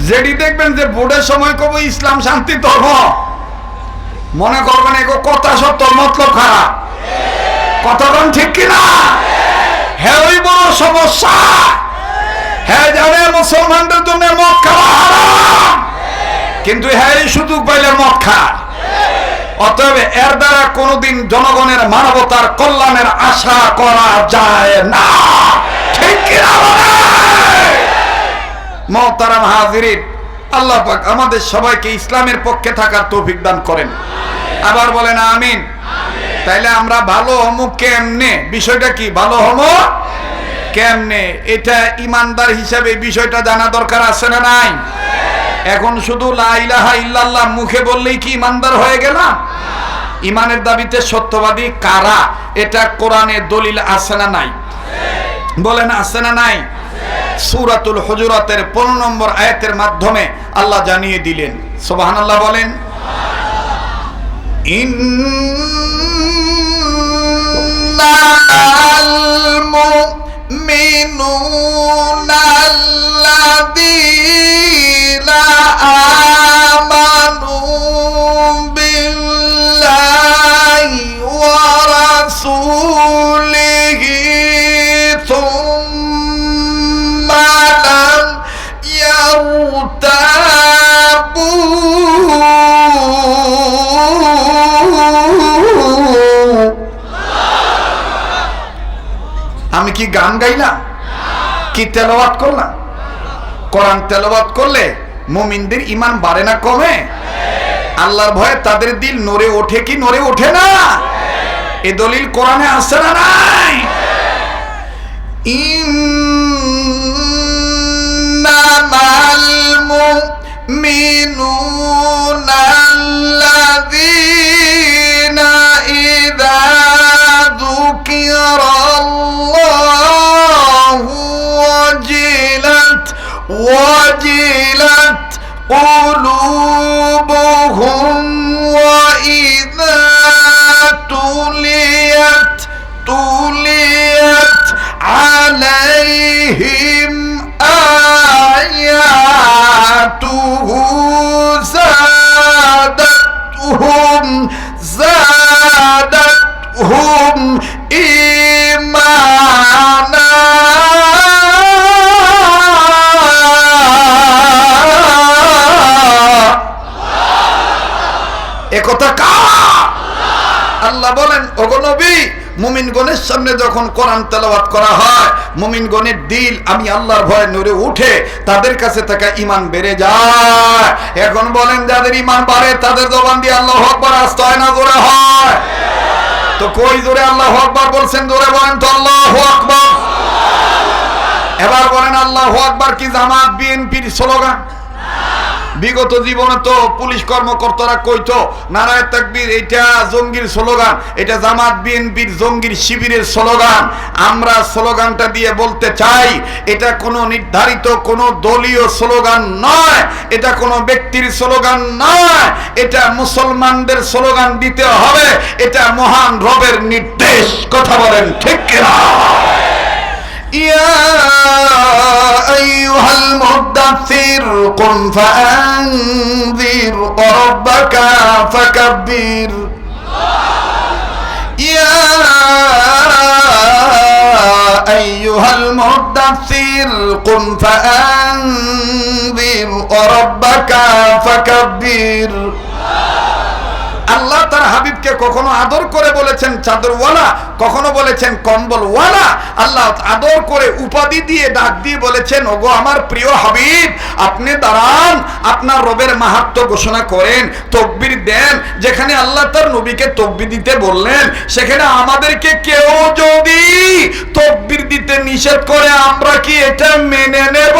যেটি দেখবেন যে ভোটের সময় কব ইসলাম শান্তি ধর্ম, মনে করবেন এগো কথা সত্য মতলব খারাপ। কথা বলেন ঠিক কিনা? হ্যাঁ ওই বড় সমস্যা। হ্যাঁ জানে মুসলমানদের জন্য মদ খাওয়া হারাম, কিন্তু হ্যাঁ সুযোগ পাইলে মদ খায়। অতএব এর দ্বারা কোনদিন জনগণের মানবতার কল্যাণের আশা করা যায় না, ঠিক কিনা বলেন? মুহতারাম হাজিরিন, আল্লাহ পাক আমাদের সবাইকে ইসলামের পক্ষে থাকার তৌফিক দান করেন। আবার বলেন আমিন। তাইলে আমরা ভালো হমু কেমনে? বিষয়টা কি? ভালো হমু কেমনে? এটা ইমানদার হিসাবে বিষয়টা জানা দরকার আছে না নাই? এখন শুধু লা ইলাহা ইল্লাল্লাহ মুখে বললেই কি ইমানদার হয়ে গেলাম? ইমানের দাবিতে সত্যবাদী কারা, এটা কোরআনে দলিল আছে না নাই? বলেন আছে না নাই? সূরাতুল হুজুরাতের 15 নম্বর আয়াতের মাধ্যমে আল্লাহ জানিয়ে দিলেন। সুবহানাল্লাহ বলেন। ইন্নাল মুমিনুনা আল্লাযীনা আমানু বিল্লাহি ওয়া রাসূলিহি থুম্মা লাম ইয়ারতাবু। আমি কি গান গাইলাম? কি তেলাওয়াত করলাম? কোরআন তেলাওয়াত করলে মুমিনদের ঈমান বাড়ে না কমে? আল্লাহর ভয়ে তাদের দিল নড়ে ওঠে কি নড়ে ওঠে না? এই দলিল কোরআনে আছে না নাই? ইন্নামাল মুমিনুনা আল্লাযীনা ইযা যুকিরাল্লাহু ওয়াজিলাত قلوبهم وإذا تليت عليهم آياته زادتهم إيمانا। একথা কার? আল্লাহ বলেন, ওগো নবী, মুমিনগণের সামনে যখন কোরআন তেলাওয়াত করা হয়, মুমিনগণের দিল আমি আল্লাহর ভয়ে নড়ে উঠে, তাদের কাছে থাকা ঈমান বেড়ে যায়। এখন বলেন, যাদের ঈমান বাড়ে তাদের জবান দিয়ে আল্লাহু আকবার আসতে হয় না জোরে হয়? তো কই জোরে আল্লাহু আকবার বলছেন? জোরে বলেন তো আল্লাহু আকবার। এবার বলেন, আল্লাহু আকবার কি জামাত বিএনপির স্লোগান? বিগত জীবনে তো পুলিশ কর্মকর্তারা কইতো নারায়ে তাকবীর এটা জঙ্গির স্লোগান, এটা জামাত বিএনপির জঙ্গির শিবিরের স্লোগান। আমরা স্লোগানটা দিয়ে বলতে চাই, এটা কোনো নির্ধারিত কোনো দলীয় স্লোগান নয়, এটা কোনো ব্যক্তির স্লোগান নয়, এটা মুসলমানদের স্লোগান দিতে হবে। এটা মহান রবের নির্দেশ। কথা বলেন ঠিক কিনা? يا أيها المدثر قم فأنذر وربك فكبر يا أيها المدثر قم فأنذر وربك فكبر। আল্লাহ তার হাবিবকে কখনো আদর করে বলেছেন চাদরওয়ালা, কখনো বলেছেন কম্বলওয়ালা। আল্লাহ আদর করে উপাধি দিয়ে ডাক দিয়ে বলেছেন, ওগো আমার প্রিয় হাবিব, আপনি দাঁড়ান, আপনার রবের মাহাত্ম্য ঘোষণা করেন, তাকবীর দেন। যেখানে আল্লাহ তার নবীকে তাকবীর দিতে বললেন, সেখানে আমাদেরকে কেউ যদি তাকবীর দিতে নিষেধ করে আমরা কি এটা মেনে নেব?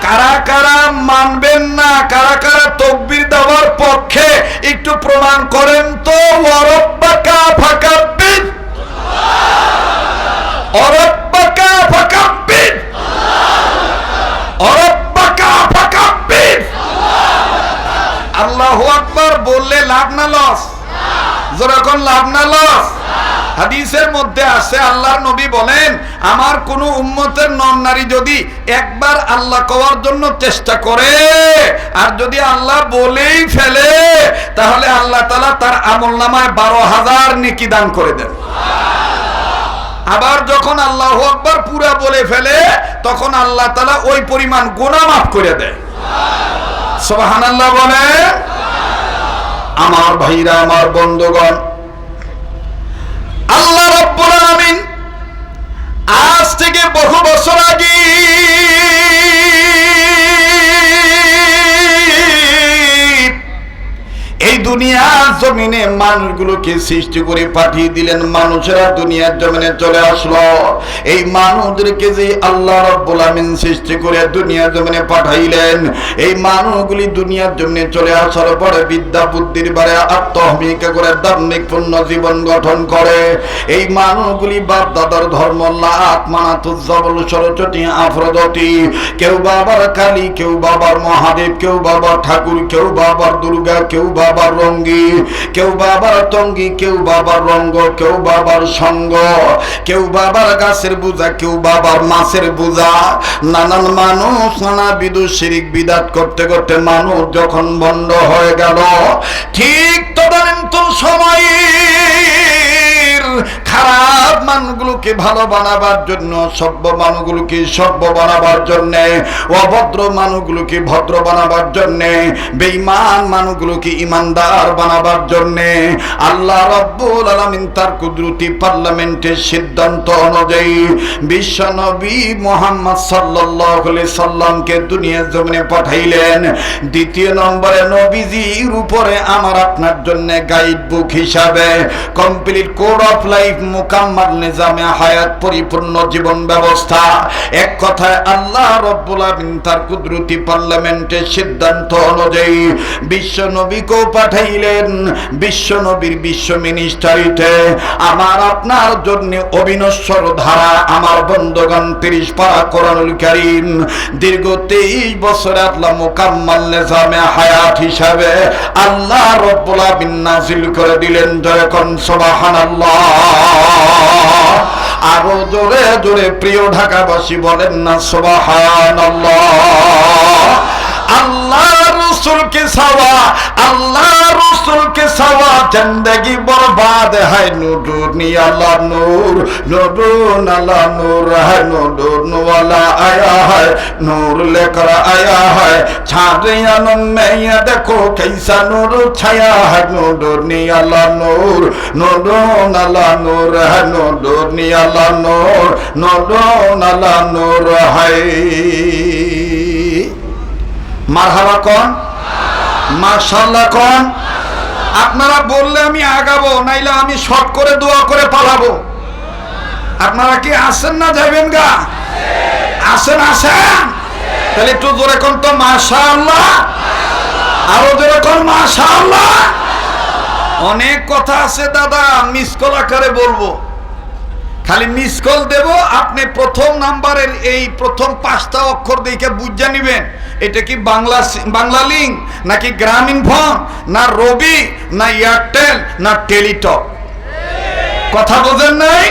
কারা কারা মানবেন না? কারা কারা তাকবীর দেওয়ার পক্ষে একটু প্রমাণ করেন তো। ওয়ারাব্বাকা ফাকাব্বির, ওয়ারাব্বাকা ফাকাব্বির, ওয়ারাব্বাকা ফাকাব্বির। আল্লাহু আকবার বললে লাভ না লস? যখন লাভ না লস? হাদিসের মধ্যে আছে, আল্লাহর নবী বলেন, আমার কোন উম্মতের নর নারী যদি একবার আল্লাহ কওয়ার জন্য চেষ্টা করে আর যদি আল্লাহ বলেই ফেলে, তাহলে আল্লাহ তাআলা তার আমলনামায় 12,000 নেকি দান করে দেন। আবার যখন আল্লাহু আকবার পুরা বলে ফেলে তখন আল্লাহ তাআলা ওই পরিমাণ গুনাহ মাফ করে দেয়। সুবহানাল্লাহ বলে। আমার ভাইরা, আমার বন্ধুগণ, আল্লাহ রাব্বুল আলামিন আজ থেকে বহু বছর আগে এই দুনিয়ার জমিনে মানুষগুলোকে সৃষ্টি করে পাঠিয়ে দিলেন। মানুষেরা দুনিয়ার জমিনে চলে আসলো। এই মানুষদেরকে যে আল্লাহ রাব্বুল আমিন সৃষ্টি করে দুনিয়ার জমিনে পাঠাইলেন, এই মানুষগুলি দুনিয়ার জমিনে চলে আসার পরে বিদ্যা বুদ্ধির বারে আত্মহমিকা করে ধার্মিক পূর্ণ জীবন গঠন করে। এই মানুষগুলি বাপ দাদার ধর্ম লাত মানাতুজ জবল সরচটি আফরদতি, কেউ বাবার কালী, কেউ বাবার মহাদেব, কেউ বাবার ঠাকুর, কেউ বাবার দুর্গা, কেউ বাবার রঙ্গি, কেউ বাবার টঙ্গি, কেউ বাবার রঙ্গ, কেউ বাবার সঙ্গ, কেউ বাবার গাছের বোঝা, কেউ বাবার মাছের বোঝা। নানান মানুষ নানাবিধ শিরিক বিদাত করতে করতে মানুষ যখন ভণ্ড হয়ে গেল, ঠিক তদানীন্তন সময়ে খারাপ মানুষগুলোকে ভালো বানাবার জন্য, সভ্য মানুষগুলোকে সভ্য বানাবার জন্য, অভদ্র মানুষগুলোকে ভদ্র বানাবার জন্য, বেঈমান মানুষগুলোকে ইমানদার বানাবার জন্য আল্লাহ রাব্বুল আলামিন তার কুদরতি পার্লামেন্টের সিদ্ধান্ত অনুযায়ী বিশ্ব নবী মুহাম্মদ সাল্লাল্লাহু আলাইহি সাল্লামকে দুনিয়ার জমিনে পাঠাইলেন। দ্বিতীয় নম্বরে নবীজির উপরে আমার আপনার জন্য গাইড বুক হিসাবে কমপ্লিট কোড অফ লাইফ, মুকাম্মাল নিজামে হায়াত, পরিপূর্ণ জীবন ব্যবস্থা। এক কথায় আল্লাহ রাব্বুল আলামিন তার কুদরতি পার্লামেন্টের সিদ্ধান্ত অনুযায়ী বিশ্ব নবীকেও পাঠাইলেন। বিশ্ব নবীর বিশ্ব মিনিস্টারিতে আমার আপনার জন্য অবিনশ্বর ধারা আমার বন্ধুগণ 30 পারা কোরআনুল কারীম দীর্ঘ 23 বছর আল্লাহ মুকাম্মাল নিজামে হায়াত হিসাবে আল্লাহ রাব্বুল আলামিন নাযিল করে দিলেন। যখন সুবহানাল্লাহ, আরো জোরে জোরে প্রিয় ঢাকাবাসী বলেন না সুবহানাল্লাহ। আল্লাহ रसूल के सवा, अल्लाह रसूल के सवा जिंदगी बर्बाद है। नूर अल्लाह नूर, नूर अल्लाह नूर है, नूर वाला आया है, नूर लेकर आया है। छारियां में ये देखो कैसा नूर छाया है। नूर अल्लाह नूर, नूर अल्लाह नूर है, नूर अल्लाह नूर, नूर अल्लाह नूर है। মারহাবা কোন, মাশাআল্লাহ কোন। আপনারা বললে আমি আগাবো, নাইলে আমি শর্ট করে দোয়া করে পালাবো। আপনারা কি আসেন না যাবেন গা? আসেন আসেন। তাহলে একটু জোরে কোন তো মাশাআল্লাহ, আরো জোরে কোন মাশাআল্লাহ। অনেক কথা আছে দাদা, মিস কল আকারে বলবো। খালি মিস কল দেব, আপনি প্রথম নাম্বারের এই প্রথম 5টা অক্ষর দেখে বুঝে নেবেন এটা কি বাংলা লিঙ্ক নাকি গ্রামীণ ফোন, না রবি, না এয়ারটেল, না টেলিটক। কথা বোঝেন নাই?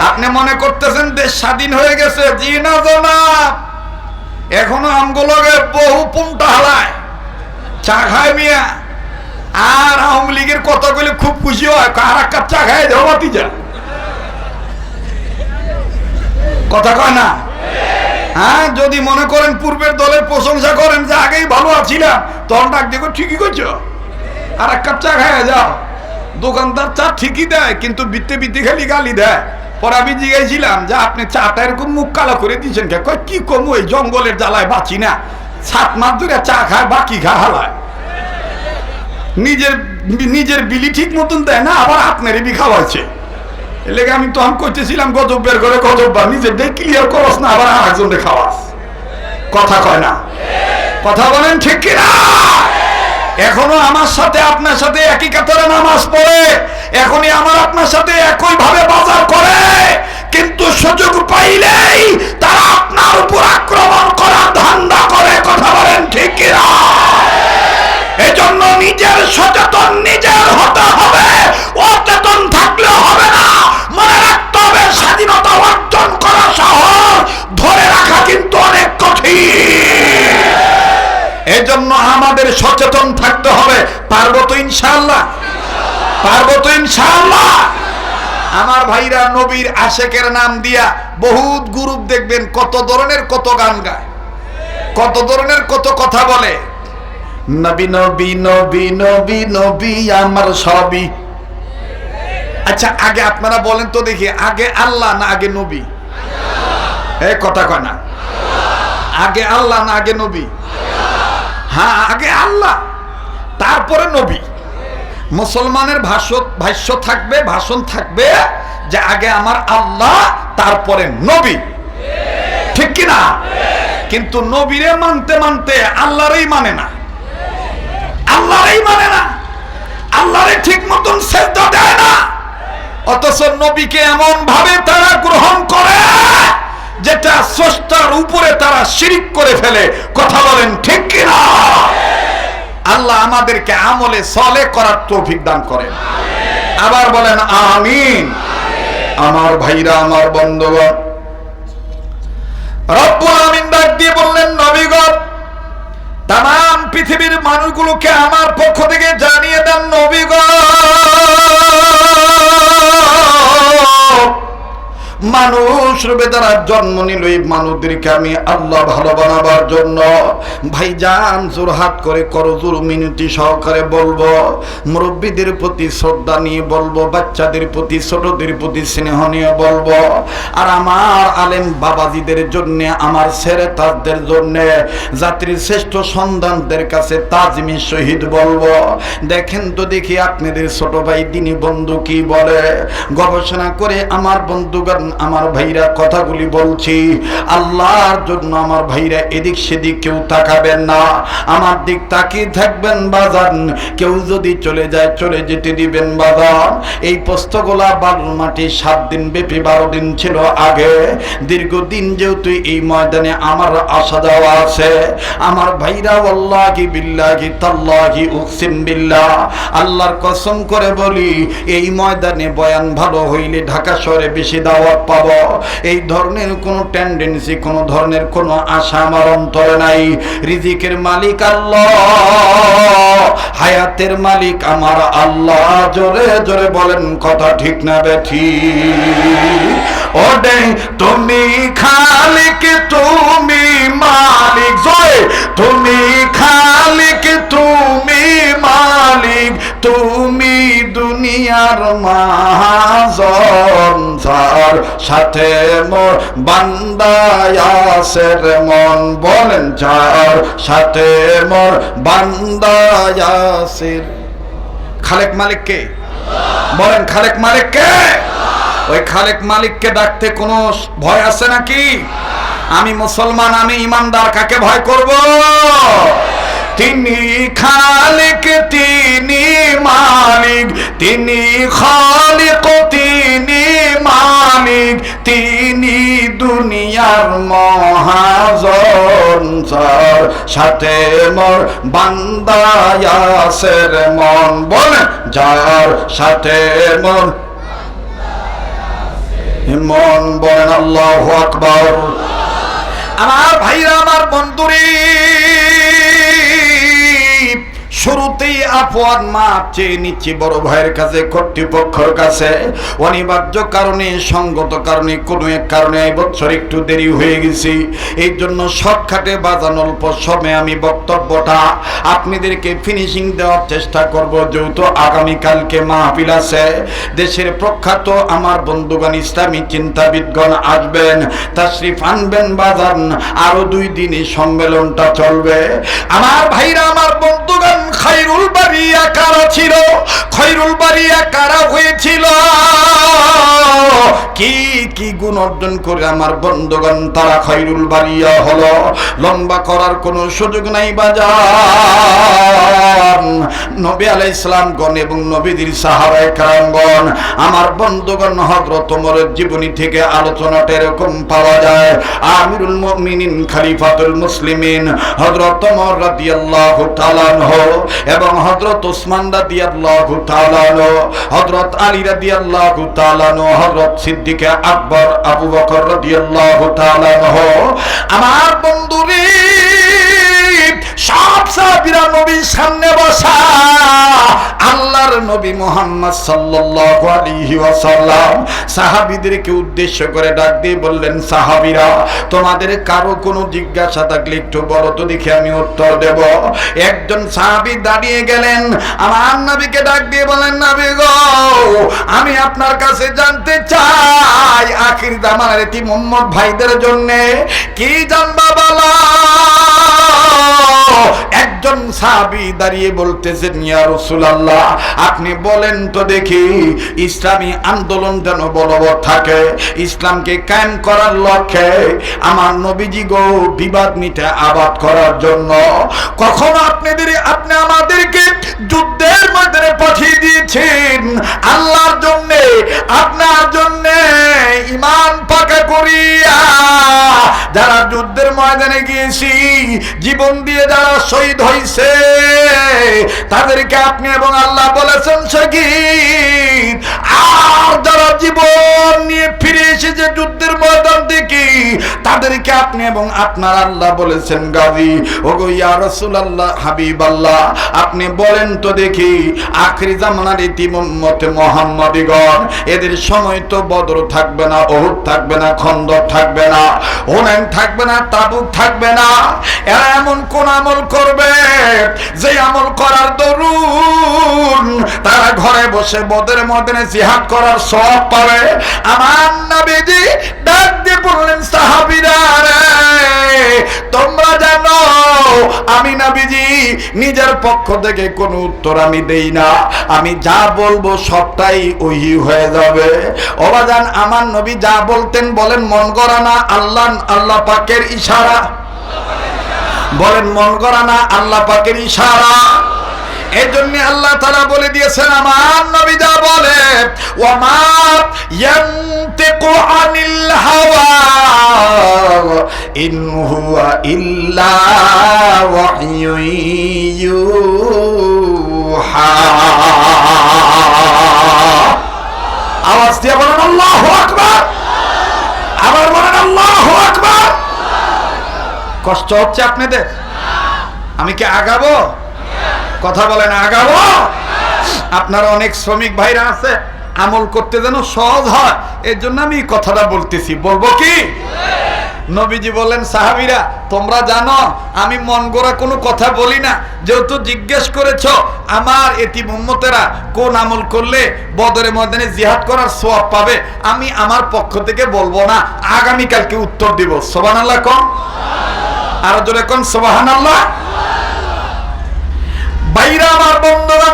আপনি মনে করতেছেন দেশ স্বাধীন হয়ে গেছে। জি না জনাব, এখনো আমগুলোকে বহু পুনটা হালায়, চা খায় মিয়া। আর আওয়ামী লীগের কথা বলে খুব খুশি হয়, আর এক কাপ চা খায় দেওয়াতি যা। কথা কয় না? হ্যাঁ, যদি মনে করেন পূর্বের দলের প্রশংসা করেন যে আগেই ভালো আছিলাম, তখন ডাক দেখো ঠিকই করছো, আর এক কাপ চা খায় যাও। দোকানদার চা ঠিকই দেয়, কিন্তু বিত্তে বিত্তে খালি গালি দেয়। পরে আমি জিজ্ঞাসিলাম যে আপনি চাটা এরকম মুখ কালো করে দিচ্ছেন কে? কয় কি কম, ওই জঙ্গলের জ্বালায় বাঁচি না, 7 মাস ধরে চা খায়, বাকি খা হালায়। নিজের বিলি ঠিক মতন দেয় না, আবার আপনারই বি খাওয়াচ্ছে। এলাকা আমি তখন করতেছিলাম গজব বের করে, গজব বা নিজের দিয়ে ক্লিয়ার করস না, আবার আরেকজনকে খাওয়াস। কথা কয় না? কথা বলেন ঠিক কিনা? এখনো আমার সাথে আপনার সাথে একই কাতারে নামাজ পড়ে, এখনই আমার আপনার সাথে একই ভাবে বাজার করে, কিন্তু সুযোগ পাইলেই তারা আপনার উপর আক্রমণ করার ধান্দা করে। কথা বলেন ঠিক কিনা? এজন্য নিজের সচেতন নিজের হতে হবে, অচেতন থাকলে হবে না। মনে রাখতে হবে স্বাধীনতা অর্জন করা সহজ, ধরে রাখা কিন্তু অনেক কঠিন। এজন্য আমাদের সচেতন থাকতে হবে। পারবো তো ইনশাআল্লাহ? পারবো তো ইনশাআল্লাহ? আমার ভাইরা, নবীর আশেকের নাম দিয়া বহুত গ্রুপ দেখবেন কত ধরনের কত গান গায়, কত ধরনের কত কথা বলে। নবী নবী নবী নবী নবী আমার সবই। আচ্ছা, আগে আপনারা বলেন তো দেখি, আগে আল্লাহ না আগে নবী? এই কথা কয় না। আগে আল্লাহ না আগে নবী? হ্যাঁ, আগে আল্লাহ, তারপরে নবী। মুসলমানের ভাষ্য থাকবে, ভাষণ থাকবে যে আগে আমার আল্লাহ, তারপরে নবী। ঠিক কিনা? কিন্তু নবীরে মানতে মানতে আল্লাহরই মানে না, আল্লাহরই মানে না, আল্লাহরে ঠিক মতন সেজদা দেয় না। অথচ নবীকে এমন ভাবে তারা গ্রহণ করে যেটা স্রষ্টার উপরে তারা শিরিক করে ফেলে। কথা বলেন ঠিক কিনা? আল্লাহ আমাদেরকে আমলে সলে করার তৌফিক দান করেন। আবার বলেন আমিন। আমার ভাইরা, আমার বন্ধুগণ, রব্বুল আমিন ডাক দিয়ে বললেন, নবীগণ, তাম পৃথিবীর মানুষগুলোকে আমার পক্ষ থেকে জানিয়ে দেন, নবীগণ, মানুষ রূপে যারা জন্ম নিল, এই মানুষদেরকে আমি আল্লাহ ভালো বানাবার জন্য ভাইজান জোরহাট করে করজোর মিনতি সহকারে বলবো, মুরব্বীদের প্রতি শ্রদ্ধা নিয়ে বলবো, বাচ্চাদের প্রতি ছোটদের প্রতি স্নেহ নিয়ে বলবো, আর আমার আলেম বাবাজিদের জন্য, আমার ছেড়ে তাজদের জন্য, জাতির শ্রেষ্ঠ সন্তানদের কাছে তাজমি শহীদ বলবো, দেখেন তো দেখি আপনাদের ছোট ভাই দিনী বন্ধু কি বলে। গবেষণা করে আমার বন্ধুগণ, আমার ভাইরা কথাগুলি বলছি আল্লাহর জন্য। আমার ভাইরা, এদিক সেদিক কেউ তাকাবেন না, আমার দিক তাকিয়ে থাকবেন বাজান। কেউ যদি চলে যায়, চলে যেতে দিবেন বাজান। এই পোস্তগোলা বালুর মাটি 7 দিন ব্যাপী 12 দিন ছিল আগে। দীর্ঘদিন যেহেতু এই ময়দানে আমার আসা যাওয়া আছে, আমার ভাইরা, ওয়াল্লাহি বিল্লাহি তাল্লাহি উকসিম বিল্লাহ, আল্লাহর কসম করে বলি, এই ময়দানে বয়ান ভালো হইলে ঢাকা শহরে বেশি দাওয়াত পাবো। এই ধরনের কোন টেন্ডেন্সি, কোন ধরনের কোন আশা আমার অন্তরে নাই। রিজিকের মালিক আল্লাহ, হায়াতের মালিক আমার আল্লাহ। জোরে জোরে বলেন কথা ঠিক না বেঠি? ওরে তুমি খালিক, তুমি মালিক, জয় তুমি খালিক, তুমি মালিক, তুমি দুনিয়ার মাহাজন, যার সাথে মোর বান্দা ইয়াসের মন। বলেন, যার সাথে মোর বান্দা ইয়াসের। খালেক মালিক কে? বলেন, খালেক মালিক কে? ওই খালেক মালিককে ডাকতে কোনো ভয় আছে নাকি? আমি মুসলমান, আমি ইমানদার, কাকে ভয় করব? তিনি খালিক, তিনি মালিক, তিনি খালিক, তিনি মালিক, তিনি দুনিয়ার মহাজন, যার সাথে মোর বান্দা ইয়াসের মন। বলেন, যার সাথে মোর মন। বলেন আল্লাহু আকবার। আমার ভাইরা, আমার বন্ধুরে, শুরুতেই আফওয়ান মাপ চেয়ে নিচ্ছি বড় ভাইয়ের কাছে, কর্তৃপক্ষের কাছে। অনিবার্য কারণে, সঙ্গত কারণে, কোনো এক কারণে এই বছর একটু দেরি হয়ে গেছি। এই জন্য শর্টকাটে বাজানো অল্প সময়ে আমি বক্তব্যটা আপনাদেরকে ফিনিশিং দেওয়ার চেষ্টা করব। যেহেতু আগামীকালকে মাহফিল আছে, দেশের প্রখ্যাত আমার বন্ধুগণ, ইসলামী চিন্তাবিদগণ আসবেন, তাশরিফ আনবেন বাজান। আরো 2 দিন এই সম্মেলনটা চলবে। আমার ভাইরা, আমার বন্ধুগণ, খায়রুল বারিয়া কারা ছিল? খায়রুল বারিয়া কারা হয়েছিল? কি কি গুণ অর্জন করে আমার বন্ধুগণ তারা খায়রুল বারিয়া হলো? লম্বা করার কোনো সুযোগ নাই বাজার। নবী আলাইহিস সালাম গণ এবং নবীদের সাহাবায়ে কেরামগণ, আমার বন্ধুগণ, হযরত ওমরের জীবনী থেকে আলোচনাটা এরকম পাওয়া যায়। আমিরুল মুমিনিন, খলিফাতুল মুসলিমিন হযরত ওমর রাদিয়াল্লাহু তাআলা আনহু এবং হযরত ওসমান রাদিয়াল্লাহু তাআলা আনহু, হযরত আলী রাদিয়াল্লাহু তাআলা আনহু, হযরত সিদ্দিক আকবর আবু বকর রাদিয়াল্লাহু তাআলা আনহু। আমার বন্ধুরে, সব সাহাবীরা নবীর সামনে বসা, আল্লাহর নবী মুহাম্মদ সাল্লাল্লাহু আলাইহি ওয়াসাল্লাম সাহাবীদেরকে উদ্দেশ্য করে ডাক দিয়ে বললেন, সাহাবীরা, তোমাদের কারো কোনো জিজ্ঞাসা থাকলে একটু বলো তো দেখি, আমি উত্তর দেব। একজন সাহাবী দাঁড়িয়ে গেলেন, আমার নবীকে ডাক দিয়ে বলেন, নবী গো, আমি আপনার কাছে জানতে চাই আখির জামানার এতিম উম্মত ভাইদের জন্য কি জানবা বলো। একজন সাহাবী দাঁড়িয়ে বলতেছেন, ইয়া রাসূলুল্লাহ, আপনি বলেন তো দেখি, ইসলামী আন্দোলন যেন বলবৎ থাকে, ইসলামকে কায়েম করার লক্ষ্যে আমার নবীজি গো বিবাদ মিটে আবাদ করার জন্য কখনো আপনি আমাদেরকে যুদ্ধের ময়দানে পাঠিয়ে দিয়েছেন আল্লাহর জন্য, আপনার জন্য ঈমান পাকা করিয়া যারা যুদ্ধের ময়দানে গিয়েছি, জীবন দিয়ে যারা শহীদ হয়েছে, তাদেরকে আপনি এবং আল্লাহ বলেছেন শহীদ। আর যারা জীবন নিয়ে ফিরে এসেছে যুদ্ধের ময়দান থেকে, তাদেরকে আপনি এবং আপনার আল্লাহ বলেছেন গাজী। ওগো ইয়া রাসূলুল্লাহ, হাবিবাল্লাহ, আপনি বলেন তো দেখি, আখিরি জামানার ইতিম উম্মতে মুহাম্মাদিগণ, এদের সময় তো বদর থাকবে না, উহুদ থাকবে না, খন্দক থাকবে না, হুনাইন থাকবে না, তাবুক থাকবে না। এরা এমন কোন আমল করবে যে আমল করার দরুন তারা ঘরে বসে বদরের ময়দানে জিহাদ করার সওয়াব পাবে। আমার নবীজি ডাক দিয়ে বললেন, সাহাবীরা রে, তোমরা জানো আমি নবীজি নিজের পক্ষ থেকে কোনো উত্তর আমি দেই না, আমি যা বলবো সবটাই ওহী হয়ে যাবে। ওবাজান, আমার নবী যা বলতেন বলেন মন গড়া না আল্লাহ পাকের ইশারা, বলেন মন গড়া না আল্লাহ পাকের ইশারা। এই জন্য আল্লাহ তাআলা বলে দিয়েছেন, আমার নবী যা বলে, ওয়ামা ইয়ানতিকু আনিল হাওয়া ইন হুয়া ইল্লা ওয়াহয়ুন ইউহা। আওয়াজ দিয়ে বলেন আল্লাহু আকবার, আবার বলেন আল্লাহু আকবার। কষ্ট হচ্ছে আপনাদের? আমি কি আগাবো? কথা বলেন, আগাবো? আপনারা অনেক শ্রমিক ভাইরা আছে, আমল করতে যেন সহজ হয়, এর জন্য আমি কথাটা বলতেছি। বলবো কি? নবীজি বললেন, সাহাবীরা, তোমরা জানো আমি মন গড়া কোনো কথা বলি না, যেহেতু জিজ্ঞেস করেছ আমার এতিম উম্মতেরা কোন আমল করলে বদরে ময়দানে জিহাদ করার সওয়াব পাবে, আমি আমার পক্ষ থেকে বলবো না, আগামীকালকে উত্তর দিব। সুবহানাল্লাহ কোন, আর জোরে কোন সুবহানাল্লাহ। বাইরা আমার বন্ধুরা,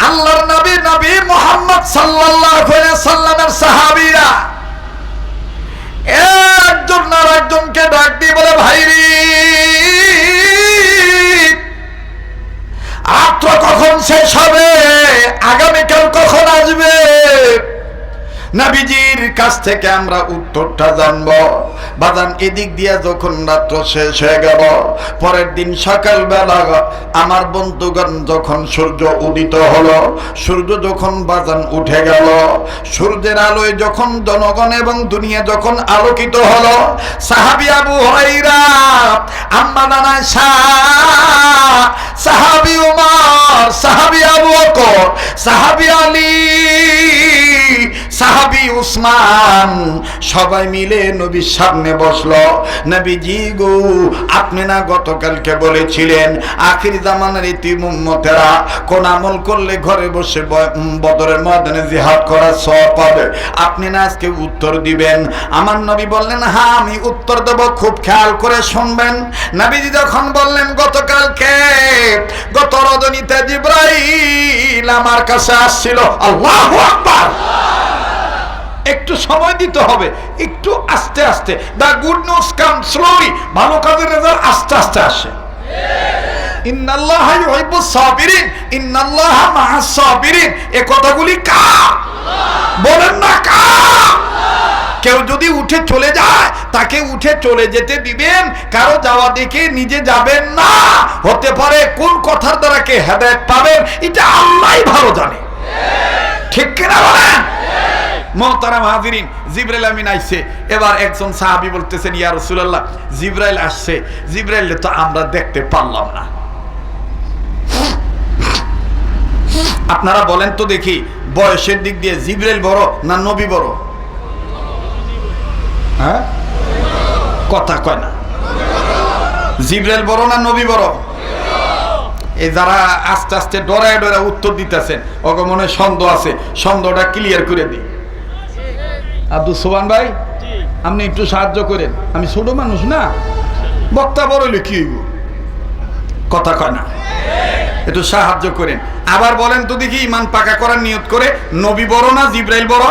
আল্লাহর নবী মুহাম্মদ সাল্লাল্লাহু আলাইহি সাল্লামের সাহাবীরা একজন আর একজনকে ডাক দিয়ে বলে, ভাইরি, রাত্র কখন শেষ হবে, আগামীকাল কখন আসবে, নবীজির কাছ থেকে আমরা উত্তরটা জানবো। বাজান, এদিক দিয়ে যখন রাত্র শেষ হয়ে গেল, পরের দিন সকালবেলা আমার বন্ধুগণ যখন সূর্য উদিত হলো, সূর্য যখন বাজান উঠে গেল, সূর্যের আলোয় যখন জনগণ এবং দুনিয়া যখন আলোকিত হলো, সাহাবী আবু হুরায়রা, আম্মা আয়েশা, সাহাবী ওমর, সাহাবী আবু বকর, সাহাবী আলী, সাহাবী উসমান, সবাই মিলে নবীর সামনে বসলো। নবীজি গো, আপনি না গতকালকে বলেছিলেন আখির জামানার ইতিম উম্মতেরা কোন আমল করলে ঘরে বসে বদরের ময়দানে জিহাদ করার সওয়াব পাবে, আপনি না আজকে উত্তর দিবেন? আমার নবী বললেন, হ্যাঁ আমি উত্তর দেব, খুব খেয়াল করে শুনবেন। নবীজি যখন বললেন, গতকালকে গত রজনীতে জিবরাইল আমার কাছে আসছিল। আল্লাহু আকবার। একটু সময় দিতে হবে, একটু আস্তে আস্তে। দা গুড নিউজ কাম স্লোলি, ভালো কাজের রেজাল্ট আস্তে আস্তে আসে। ইন্নাল্লাহা ইউহিব্বুস সাবিরিন, ইন্নাল্লাহা মাআস সাবিরিন। এই কথাগুলি কার? বলেন না কার? কেউ যদি উঠে চলে যায়, তাকে উঠে চলে যেতে দিবেন, কারো যাওয়া দেখে নিজে যাবেন না। হতে পারে কোন কথার দ্বারা কে হেদায়েত পাবেন, এটা আল্লাহই ভালো জানে। ঠিক কিনা বলেন? মোহতারাম হাজিরিন, জিবরাইল আমিন আইছে। এবার একজন সাহাবী বলতেছেন, ইয়া রাসূলুল্লাহ, জিবরাইল আসছে, জিবরাইল তো আমরা দেখতে পারলাম না। আপনারা বলেন তো দেখি, বয়সের দিক দিয়ে জিবরাইল বড় না নবী বড়? হ্যাঁ, কথা কয় না। জিবরাইল বড় না নবী বড়? এই যারা আস্তে আস্তে ডরায় ডরায় উত্তর দিতেছেন, ওকে মনে হয় সন্দেহ আছে, সন্দেহটা ক্লিয়ার করে দিই। আব্দুল সোবান ভাই, আপনি একটু সাহায্য করেন, আমি ছোট মানুষ না, বক্তা বড় হইলে কি হইব? কথা কয় না, একটু সাহায্য করেন। আবার বলেন তো দেখি, ইমান পাকা করার নিয়ত করে, নবী বড় না জিবরাইল বড়?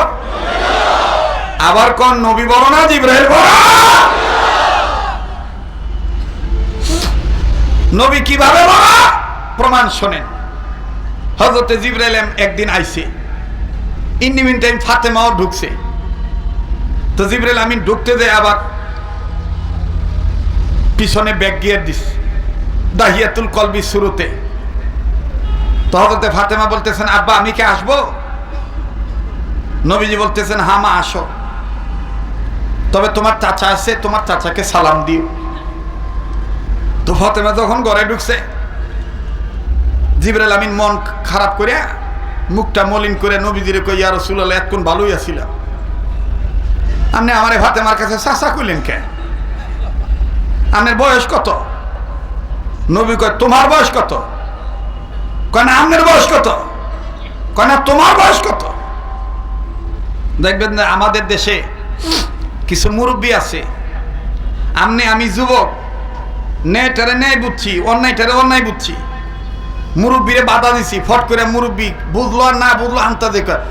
আবার কোন, নবী বড় না জিবরাইল বড়? নবী কিভাবে বড়? প্রমাণ শোনেন। হযরতে জিবরাইল একদিন আইছে, ইন দ্য মিন টাইম ফাতেমাও ঢুকছে। তো জিবরাইল আমিন ঢুকতে যায়, আবার পিছনে ব্যাক গিয়ার দিস, দাহিয়াতুল কলবি শুরুতে। তো হযরতে ফাতেমা বলতেছেন, আব্বা আমি কি আসবো? নবীজি বলতেছেন, হ্যাঁ মা আসো, তবে তোমার চাচা আছে, তোমার চাচাকে সালাম দিও। তো ফাতেমা যখন ঘরে ঢুকছে, জিবরাইল আমিন মন খারাপ করে, মুখটা মলিন করে নবীজিরে কই, ইয়া রাসূলুল্লাহ এতক্ষণ ভালোই আছিলাম, আপনি আমারে ফাতেমার কাছে চাচা কইলেন কে? আপনার বয়স কত? নবী কয়, তোমার বয়স কত? কয় না আপনার বয়স কত? কয় না তোমার বয়স কত? দেখবেন না আমাদের দেশে কিছু মুরব্বী আছে, আমি যুবক, ন্যায়টারে ন্যায় বুঝছি, অন্যায়টারে অন্যায় বুঝছি, মুরব্বীরে বাধা দিছি, ফট করে মুরব্বী বুঝলো আর না বুঝলো আন্তাজে কয়,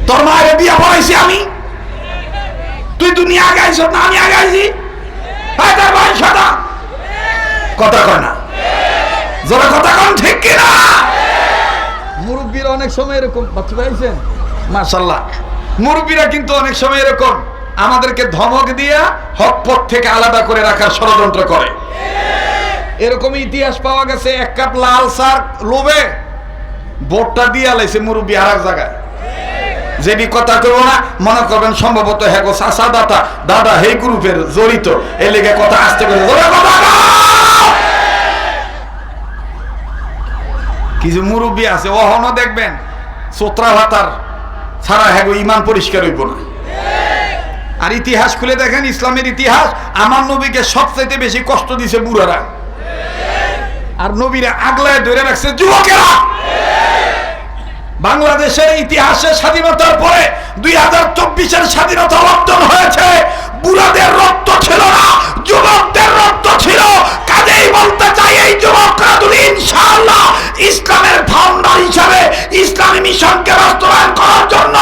তোর মায়ের বিয়া পড়াইছি আমি, তুই দুনিয়া আগাইছ না আমি আগাইছি? কথা কয় না, যারা কথা কন ঠিক কিনা? মুরব্বীরা অনেক সময় এরকম, বাচ্চা পাইছেন মাশাআল্লাহ, মুরব্বীরা কিন্তু অনেক সময় এরকম আমাদেরকে ধমক দিয়া হক পথ থেকে আলাদা করে রাখার ষড়যন্ত্র করে। এরকম ইতিহাস পাওয়া গেছে, এক কাপ লাল সার লোভে ভোটটা দিয়ে লাইছে মুরব্বী আর এক জায়গায়। যেটি কথা করবো না, মনে করবেন সম্ভবত হ্যাঁ গো চাচা দাদা হে গ্রুপের জড়িত, এ লেগে কথা আসতে করে। কিছু মুরব্বী আছে, অহনো দেখবেন সোত্রা ভাতার ছাড়া হ্যাঁ গো ইমান পরিষ্কার হইব না। আর ইতিহাস খুলে দেখেন, ইসলামের ইতিহাস, আমার নবীকে সবচাইতে বেশি কষ্ট দিছে বুড়ারা, আর নবীরা আগলায় ধরে রাখছে যুবকেরা। বাংলাদেশের ইতিহাসে স্বাধীনতার পরে 2024-এর স্বাধীনতা অর্জন হয়েছে, বুড়াদের রক্ত ছিল না, যুবকদের রক্ত ছিল। কাজেই বলতে চাই, এই যুবকরা যদি ইনশাআল্লাহ ইসলামের ফাউন্ডার হিসাবে ইসলামী মিশনকে বাস্তবায়ন করার জন্য